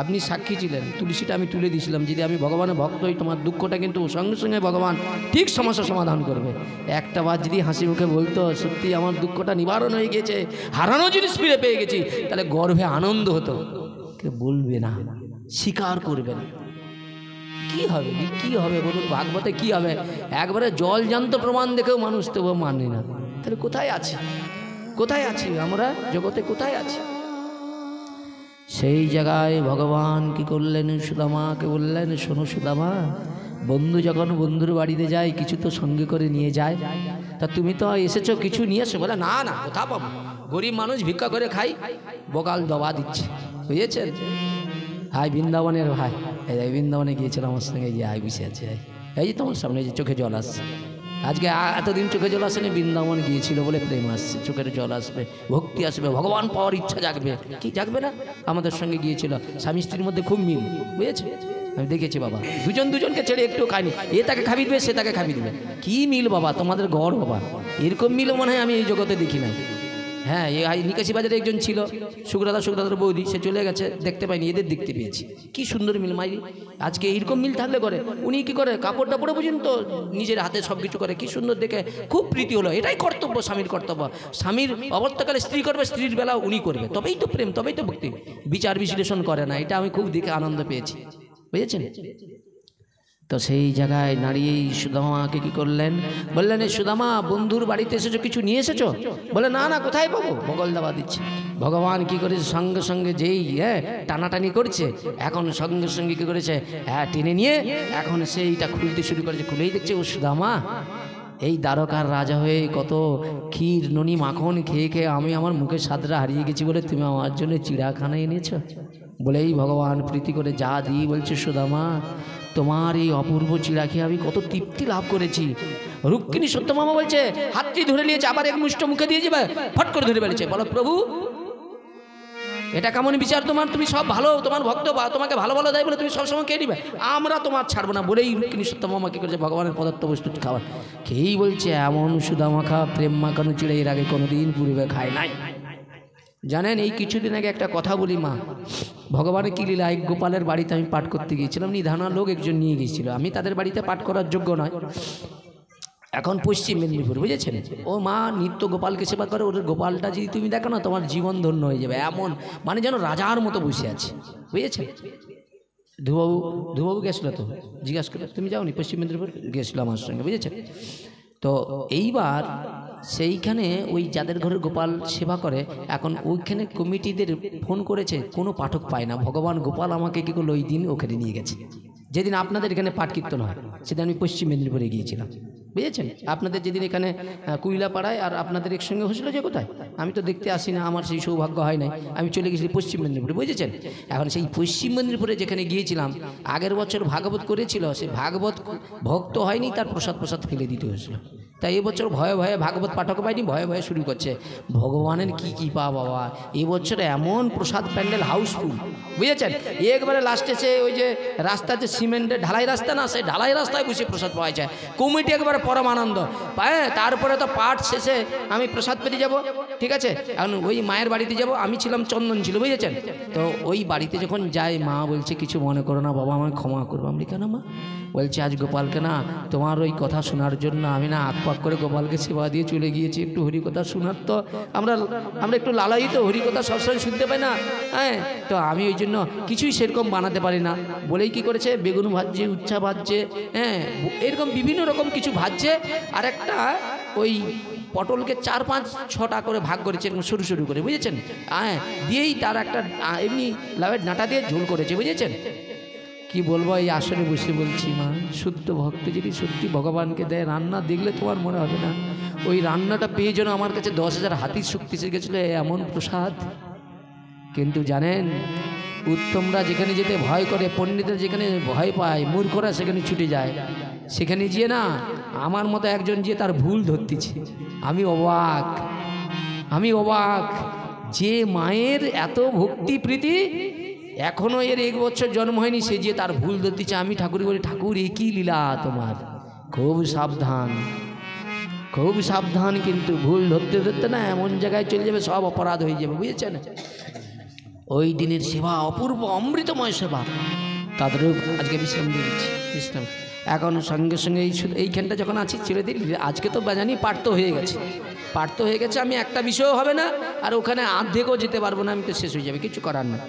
আপনি সাক্ষী ছিলেন, তুলসীটা আমি তুলে দিয়েছিলাম, যদি আমি ভগবানের ভক্ত হই তোমার দুঃখটা কিন্তু সঙ্গে সঙ্গে ভগবান ঠিক সমস্যা সমাধান করবে। একটা বার যদি হাসি মুখে বলতো সত্যি আমার দুঃখটা নিবারণ হয়ে গেছে, হারানো জিনিস ফিরে পেয়ে গেছি, তাহলে গর্ভে আনন্দ হতো। কে বলবে না, স্বীকার করবে না। কি হবে, কি হবে বলুন? ভাগবতে কি হবে? একবারে জল জ্যান্ত প্রমাণ দেখেও মানুষ তবু মানে না। তাহলে কোথায় আছি, কোথায় আছি আমরা জগতে, কোথায় আছি? সেই জায়গায় ভগবান কি করলেন, সুদামাকে বললেন, শোনো সুদামা, বন্ধু যখন বন্ধুর বাড়িতে যায় কিছু তো সঙ্গে করে নিয়ে যায়, তা তুমি তো এসেছো, কিছু নিয়ে এসো। বলে না না, কোথা পাবো, গরিব মানুষ ভিক্ষা করে খাই, বকাল দবা দিচ্ছে, বুঝেছেন? হাই বৃন্দাবনের ভাই, এই বৃন্দাবনে গিয়েছিলাম আমার সঙ্গে, যে হাই বসে আছে, এই যে তোমার সামনে যে চোখে জল আসছে। আজকে এতদিন চোখে জল আসেনি, বৃন্দাবন গিয়েছিল বলে প্রেম আসছে, চোখের জল আসবে, ভক্তি আসবে, ভগবান পাওয়ার ইচ্ছা জাগবে। কি জাগবে না? আমাদের সঙ্গে গিয়েছিল, স্বামী স্ত্রীর মধ্যে খুব মিল, বুঝেছে? আমি দেখেছি বাবা, দুজনকে ছেড়ে একটু খাইনি, এ তাকে খাবি দেবে, সে তাকে খাবি দেবে। কি মিল বাবা তোমাদের গড় বাবা, এরকম মিল মনে হয় আমি এই জগতে দেখি নাই। হ্যাঁ, এই নিকাশি বাজারে একজন ছিল, সুগ্রাদার বৌদি, সে চলে গেছে, দেখতে পাইনি, এদের দেখতে পেয়েছি। কি সুন্দর মিল মাইরি। আজকে এইরকম মিল থাকলে করে, উনি কি করে, কাপড় টাপড়ে পর্যন্ত নিজের হাতে সব কিছু করে, কি সুন্দর দেখে, খুব প্রীতি হলো। এটাই কর্তব্য, স্বামীর কর্তব্য। স্বামীর অবর্তকালে স্ত্রী করবে, স্ত্রীর বেলা উনি করবে, তবেই তো প্রেম, তবেই তো ভক্তি। বিচার বিশ্লেষণ করে না, এটা আমি খুব দেখে আনন্দ পেয়েছি, বুঝেছেন? তো সেই জায়গায় দাঁড়িয়েই সুদামাকে কি করলেন, বললেন, সুদামা বন্ধুর বাড়িতে এসেছো, কিছু নিয়ে এসেছো? বলে না না, কোথায় পাবো, বগল দাবা দিচ্ছে। ভগবান কি করেছে, সঙ্গে সঙ্গে যেই টানাটানি করছে, এখন সঙ্গে সঙ্গে কি করেছে, টেনে নিয়ে এখন সেইটা খুলতে শুরু করেছে। খুলেই দেখছে ও সুদামা এই দ্বারকার রাজা হয়ে কত ক্ষীর ননি মাখন খেয়ে খেয়ে আমি আমার মুখের স্বাদটা হারিয়ে গেছি বলে তুমি আমার জন্য চিড়াখানা এনেছো। বলেই ভগবান প্রীতি করে যা দিয়ে বলছে, সুদামা তোমার এই অপূর্ব চিড়া খেয়ে আমি কত তৃপ্তি লাভ করেছি। রুক্মিণী সত্যভামা বলছে, হাতটি ধরে নিয়েছে, আবার এক মুষ্ট মুখে দিয়ে যাবে, ফট করে ধরে ফেলেছে। বলো প্রভু, এটা কেমন বিচার তোমার? তুমি সব ভালো, তোমার ভক্ত তোমাকে ভালো ভালো দেয় বলে তুমি সবসময় খেয়ে নিবে, আমরা তোমার ছাড়বো না। বলেই রুক্মিণী সত্যভামা কি করেছে, ভগবানের পদার্থ বস্তু খাবার খেয়েই বলছে, এমন সুদা মাখা প্রেম মাখানো চিড়ে এর আগে কোনোদিন পূর্বে খায় নাই। জানেন, এই কিছুদিন আগে একটা কথা বলি, মা ভগবানের কি লীলা, এক গোপালের বাড়িতে আমি পাঠ করতে গিয়েছিলাম, নিধানা লোক একজন নিয়ে গিয়েছিল, আমি তাদের বাড়িতে পাঠ করার যোগ্য নয়, এখন পশ্চিম মেদিনীপুর, বুঝেছেন? ও মা নিত্য গোপালকে সেবা করে, ওদের গোপালটা যদি তুমি দেখো না তোমার জীবন ধন্য হয়ে যাবে, এমন মানে যেন রাজার মতো বসে আছে, বুঝেছেন? ধুবাবু গেছিলো তো, জিজ্ঞাসা করে, তুমি যাওনি? পশ্চিম মেদিনীপুর গেছিলো আমার সঙ্গে, বুঝেছেন? তো এইবার সেইখানে ওই যাদের ঘরে গোপাল সেবা করে, এখন ওইখানে কমিটিদের ফোন করেছে, কোনো পাঠক পায় না। ভগবান গোপাল আমাকে কী করলো, ওই দিন ওখানে নিয়ে গেছে, যেদিন আপনাদের এখানে পাঠ কীর্তন হয় সেদিন আমি পশ্চিম মেদিনীপুরে গিয়েছিলাম, বুঝেছেন? আপনাদের যেদিন এখানে কুইলাপাড়ায় আর আপনাদের একসঙ্গে হয়েছিল যে কোথায়, আমি তো দেখতে আসি না, আমার সেই সৌভাগ্য হয় নাই, আমি চলে গেছি পশ্চিম মেদিনীপুরে, বুঝেছেন? এখন সেই পশ্চিম মেদিনীপুরে যেখানে গিয়েছিলাম, আগের বছর ভাগবত করেছিল, সে ভাগবত ভক্ত হয়নি, তার প্রসাদ ফেলে দিতে হয়েছিল। তাই এবছর ভয়ে ভয়ে ভাগবত পাঠক পাইনি, ভয়ে ভয়ে শুরু করছে। ভগবানের কি পা বাবা, এবছর এমন প্রসাদ প্যান্ডেল হাউসফুল, বুঝেছেন। একবারে লাস্টে সে ওই যে রাস্তাতে সিমেন্টের ঢালাই রাস্তা না, সেই ঢালাই রাস্তায় বসে প্রসাদ পাওয়া যায়। কমিটি একবারে পরম আনন্দ পায়। তারপরে তো পাঠ শেষে আমি প্রসাদ পেতে যাব, ঠিক আছে। এখন ওই মায়ের বাড়িতে যাব, আমি ছিলাম চন্দন ছিল, বুঝেছেন। তো ওই বাড়িতে যখন যাই, মা বলছে কিছু মনে করো না বাবা, আমায় ক্ষমা করবো। আমি কেন মা? বলছে আজ গোপালকে না তোমার ওই কথা শোনার জন্য আমি না আঁক করে গোপালকে সেবা দিয়ে চলে গিয়েছি। একটু হরিকথা শোনার তো আমরা একটু লালায়িত, হরিকথা সবসময় শুনতে পাই না, হ্যাঁ। তো আমি ওই জন্য কিছুই সেরকম বানাতে পারি না বলেই কি করেছে, বেগুন ভাজছে, উচ্ছা ভাজছে, হ্যাঁ, এরকম বিভিন্ন রকম কিছু ভাজছে। আর একটা ওই পটলকে 4-5-6টা করে ভাগ করেছে এরকম সরু সরু করে, বুঝেছেন, হ্যাঁ। দিয়েই তার একটা এমনি লাউয়ের ডাঁটা দিয়ে ঝোল করেছে, বুঝেছেন। কি বলবো, এই আসলে বসে বলছি মা, শুদ্ধ ভক্ত যদি সত্যি ভগবানকে দেয়, রান্না দেখলে তোমার মনে হবে না ওই রান্নাটা পেয়ে যেন আমার কাছে 10,000 হাতির শক্তি শিখেছিল, এমন প্রসাদ। কিন্তু জানেন, উত্তমরা যেখানে যেতে ভয় করে, পণ্ডিতরা যেখানে ভয় পায়, মূর্খরা সেখানে ছুটে যায়। সেখানে গিয়ে না আমার মতো একজন গিয়ে তার ভুল ধরতেছে। আমি অবাক যে মায়ের এত ভক্তি প্রীতি, এখনো এর 1 বছর জন্ম হয়নি, সে যে তার ভুল ধরতেছে। আমি ঠাকুর বলি, ঠাকুর এ কি লীলা তোমার, খুব সাবধান, কিন্তু ভুল ধরতে ধরতে না এমন জায়গায় চলে যাবে, সব অপরাধ হয়ে যাবে, বুঝেছেন। ওই দিনের সেবা অপূর্ব অমৃতময় সেবা, তাদেরও আজকে বিশ্রাম দিয়ে দিচ্ছি, বিশ্রাম। এখন সঙ্গে সঙ্গে এইখানটা যখন আছি ছেড়ে দিই। আজকে তো জানি পাঠ তো হয়ে গেছে, আমি একটা বিষয়ও হবে না, আর ওখানে আর্ধেকও যেতে পারবো না, আমি তো শেষ হয়ে যাবে, কিছু করার না।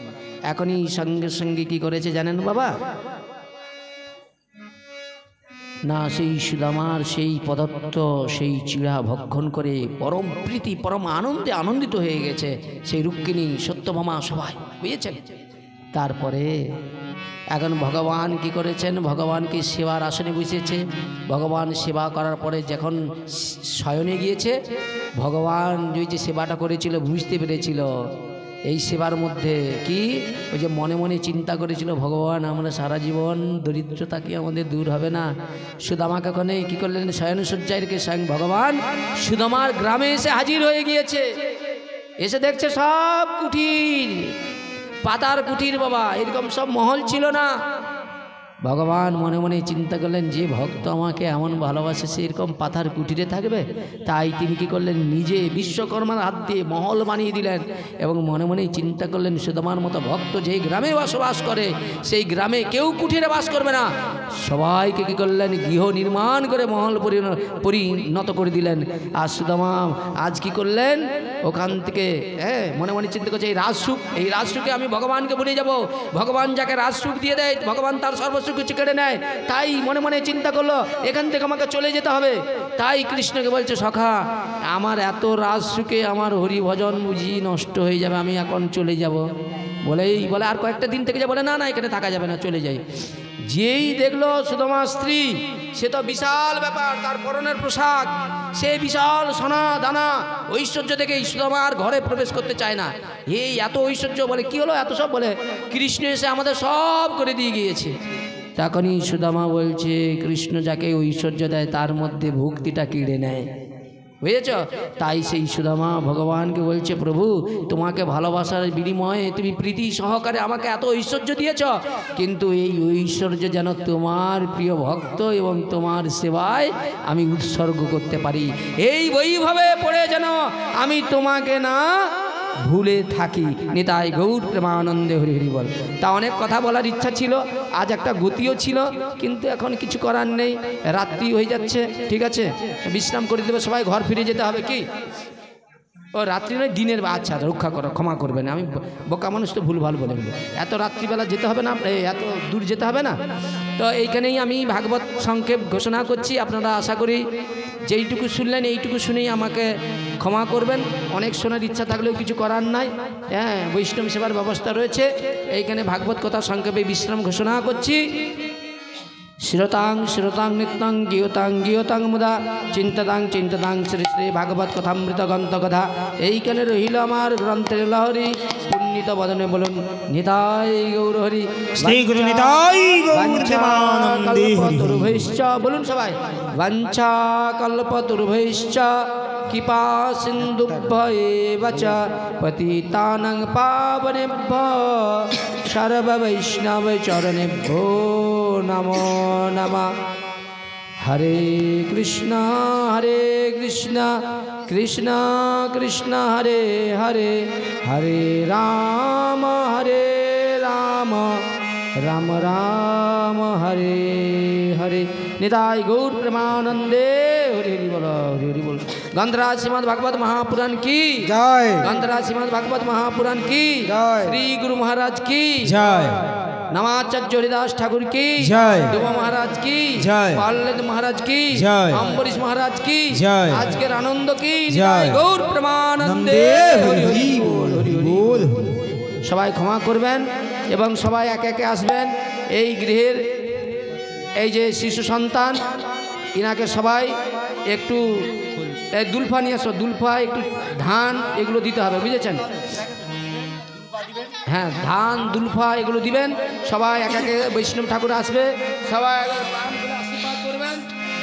এখনই সঙ্গে সঙ্গে কি করেছে জানেন বাবা, না সেই সুদামার সেই পদার্থ, সেই চিড়া ভক্ষণ করে পরম প্রীতি, পরম আনন্দে আনন্দিত হয়ে গেছে সেই রুক্মিণী, সত্যভামা সবাই, বুঝেছেন। তারপরে এখন ভগবান কি করেছেন, ভগবানকে সেবার আসনে বসেছে। ভগবান সেবা করার পরে যখন শয়নে গিয়েছে, ভগবান যে সেবাটা করেছিল বুঝতে পেরেছিল এই সেবার মধ্যে কি, ওই যে মনে মনে চিন্তা করেছিল, ভগবান আমরা সারা জীবন দরিদ্রতা কি আমাদের দূর হবে না। সুদামাকে ওখানে কি করলেন, শয়নসজ্জায় রেখে স্বয়ং ভগবান সুদামার গ্রামে এসে হাজির হয়ে গিয়েছে। এসে দেখছে সব কুটির, পাতার কুটির বাবা, এরকম সব মহল ছিল না। ভগবান মনে মনে চিন্তা করলেন, যে ভক্ত আমাকে এমন ভালোবাসে সে এরকম পাথার কুটিরে থাকবে। তাই তিনি কি করলেন, নিজে বিশ্বকর্মার হাত দিয়ে মহল বানিয়ে দিলেন। এবং মনে মনেই চিন্তা করলেন, সুদামার মতো ভক্ত যেই গ্রামে বসবাস করে সেই গ্রামে কেউ কুটিরে বাস করবে না। সবাইকে কি করলেন, গৃহ নির্মাণ করে মহল পরিণত করে দিলেন। আর সুদামা আজ কি করলেন, ওখান থেকে মনে মনে চিন্তা করছে, এই রাজসুখে আমি ভগবানকে বলে যাব। ভগবান যাকে রাজসুখ দিয়ে দেয়, ভগবান তার সর্বস্ব কিছু কেড়ে নেয়। তাই মনে মনে চিন্তা করলো, এখান থেকে আমাকে চলে যেতে হবে। তাই কৃষ্ণকে বলছে, সখা আমার এত রাজসুখে আমার হরি ভজন বুঝি নষ্ট হয়ে যাবে, আমি এখন চলে যাব। বলে আর কয়েকটা দিন থেকে যা, বলে না এখানে থাকা যাবে না, চলে যাই। যেই দেখলো সুদামার স্ত্রী, সে তো বিশাল ব্যাপার, তার পরনের পোশাক, সে বিশাল সোনা দানা ঐশ্বর্য দেখে সুদামার ঘরে প্রবেশ করতে চায় না। এই এত ঐশ্বর্য, বলে কি হলো এত সব, বলে কৃষ্ণ এসে আমাদের সব করে দিয়ে গিয়েছে। তখনই সুদামা বলছে, কৃষ্ণ যাকে ঐশ্বর্য দেয় তার মধ্যে ভক্তিটা কেড়ে নেয়, বুঝেছ। তাই সেই সুদামা ভগবানকে বলছে, প্রভু তোমাকে ভালোবাসার বিনিময়ে তুমি প্রীতি সহকারে আমাকে এত ঐশ্বর্য দিয়েছ, কিন্তু এই ঐশ্বর্য যেন তোমার প্রিয় ভক্ত এবং তোমার সেবায় আমি উৎসর্গ করতে পারি। এই বৈভাবে পড়ে যেন আমি তোমাকে না ভুলে থাকি। নিতাই গৌর প্রেমানন্দে হরি হরি বল। তা অনেক কথা বলার ইচ্ছা ছিল, আজ একটা গতিও ছিল, কিন্তু এখন কিছু করার নেই, রাত্রি হয়ে যাচ্ছে, ঠিক আছে, বিশ্রাম করে দেবে, সবাই ঘর ফিরে যেতে হবে। কি ও রাত্রি নয়, দিনের, আচ্ছা রক্ষা করো, ক্ষমা করবেন, আমি বোকা মানুষ তো ভুল ভাল বলে এত রাত্রিবেলা যেতে হবে না, এত দূর যেতে হবে না। তো এইখানেই আমি ভাগবত সংক্ষেপ ঘোষণা করছি। আপনারা আশা করি যেইটুকু শুনলেন এইটুকু শুনেই আমাকে ক্ষমা করবেন। অনেক শোনার ইচ্ছা থাকলেও কিছু করার নাই, বৈষ্ণব সেবার ব্যবস্থা রয়েছে। এইখানে ভাগবত কথা সংক্ষেপে বিশ্রাম ঘোষণা করছি। শ্রোতাং নিত্যং গীয়তাং মুদা চিন্ততাং শ্রী শ্রী ভাগবত কথামৃত গ্রন্থ কথা। এইখানে রহিল আমার গ্রন্থের লহরী পুণ্য বিনীত বদনে বলুন নিতাই গৌর হরি। শ্রী গুরু নিতাই গৌর প্রেমানন্দে হরি। কল্পতরুভৈশ্চ বলুন সবাই, বাঞ্ছা কল্পতরুভৈশ্চ কৃপা সিন্ধুভ্যেব চ পতিতানাং পাবনেভ্যো সর্ববৈষ্ণব চরণেভ্যো নমো নমঃ। হরে কৃষ্ণ কৃষ্ণ কৃষ্ণ হরে হরে, হরে রাম রাম রাম হরে হরে। নিতাই গৌর প্রেমানন্দে হরি হরি বল, হরি হরি বল। গ্রন্থরাজ শ্রীমদ্ ভাগবত মহাপুরাণ কি জয়। গ্রন্থরাজ শ্রীমদ্ ভাগবত মহাপুরাণ কি জয়। শ্রী গুরু মহারাজ কি জয়। নমাচার্য হরিদাস ঠাকুর কি জয়। দেব মহারাজ কি জয়। পাল্লেদ মহারাজ কি জয়। অম্বরীশ মহারাজ কি জয়। আজকের আনন্দ কি জয়। গৌর প্রেমানন্দে হরি হরি বল, হরি হরি বল। সবাই ক্ষমা করবেন এবং সবাই একে একে আসবেন। এই গৃহের এই যে শিশু সন্তান ইনাকে সবাই একটু এই দুলফা নিয়ে আসো, দুলফা একটু ধান এগুলো দিতে হবে, বুঝেছেন? হ্যাঁ, ধান দুলফা এগুলো দিবেন। সবাই এক একে বৈষ্ণব ঠাকুর আসবে, সবাই আশীর্বাদ করবেন।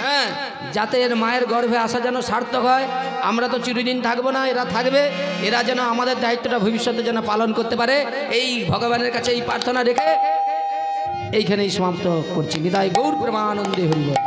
হ্যাঁ, যাতে এর মায়ের গর্ভে আসা যেন সার্থক হয়। আমরা তো চিরদিন থাকবো না, এরা থাকবে। এরা যেন আমাদের দায়িত্বটা ভবিষ্যতে যেন পালন করতে পারে, এই ভগবানের কাছে এই প্রার্থনা রেখে এইখানেই সমাপ্ত করছি। নিতাই গৌর প্রেমানন্দে হরি বল।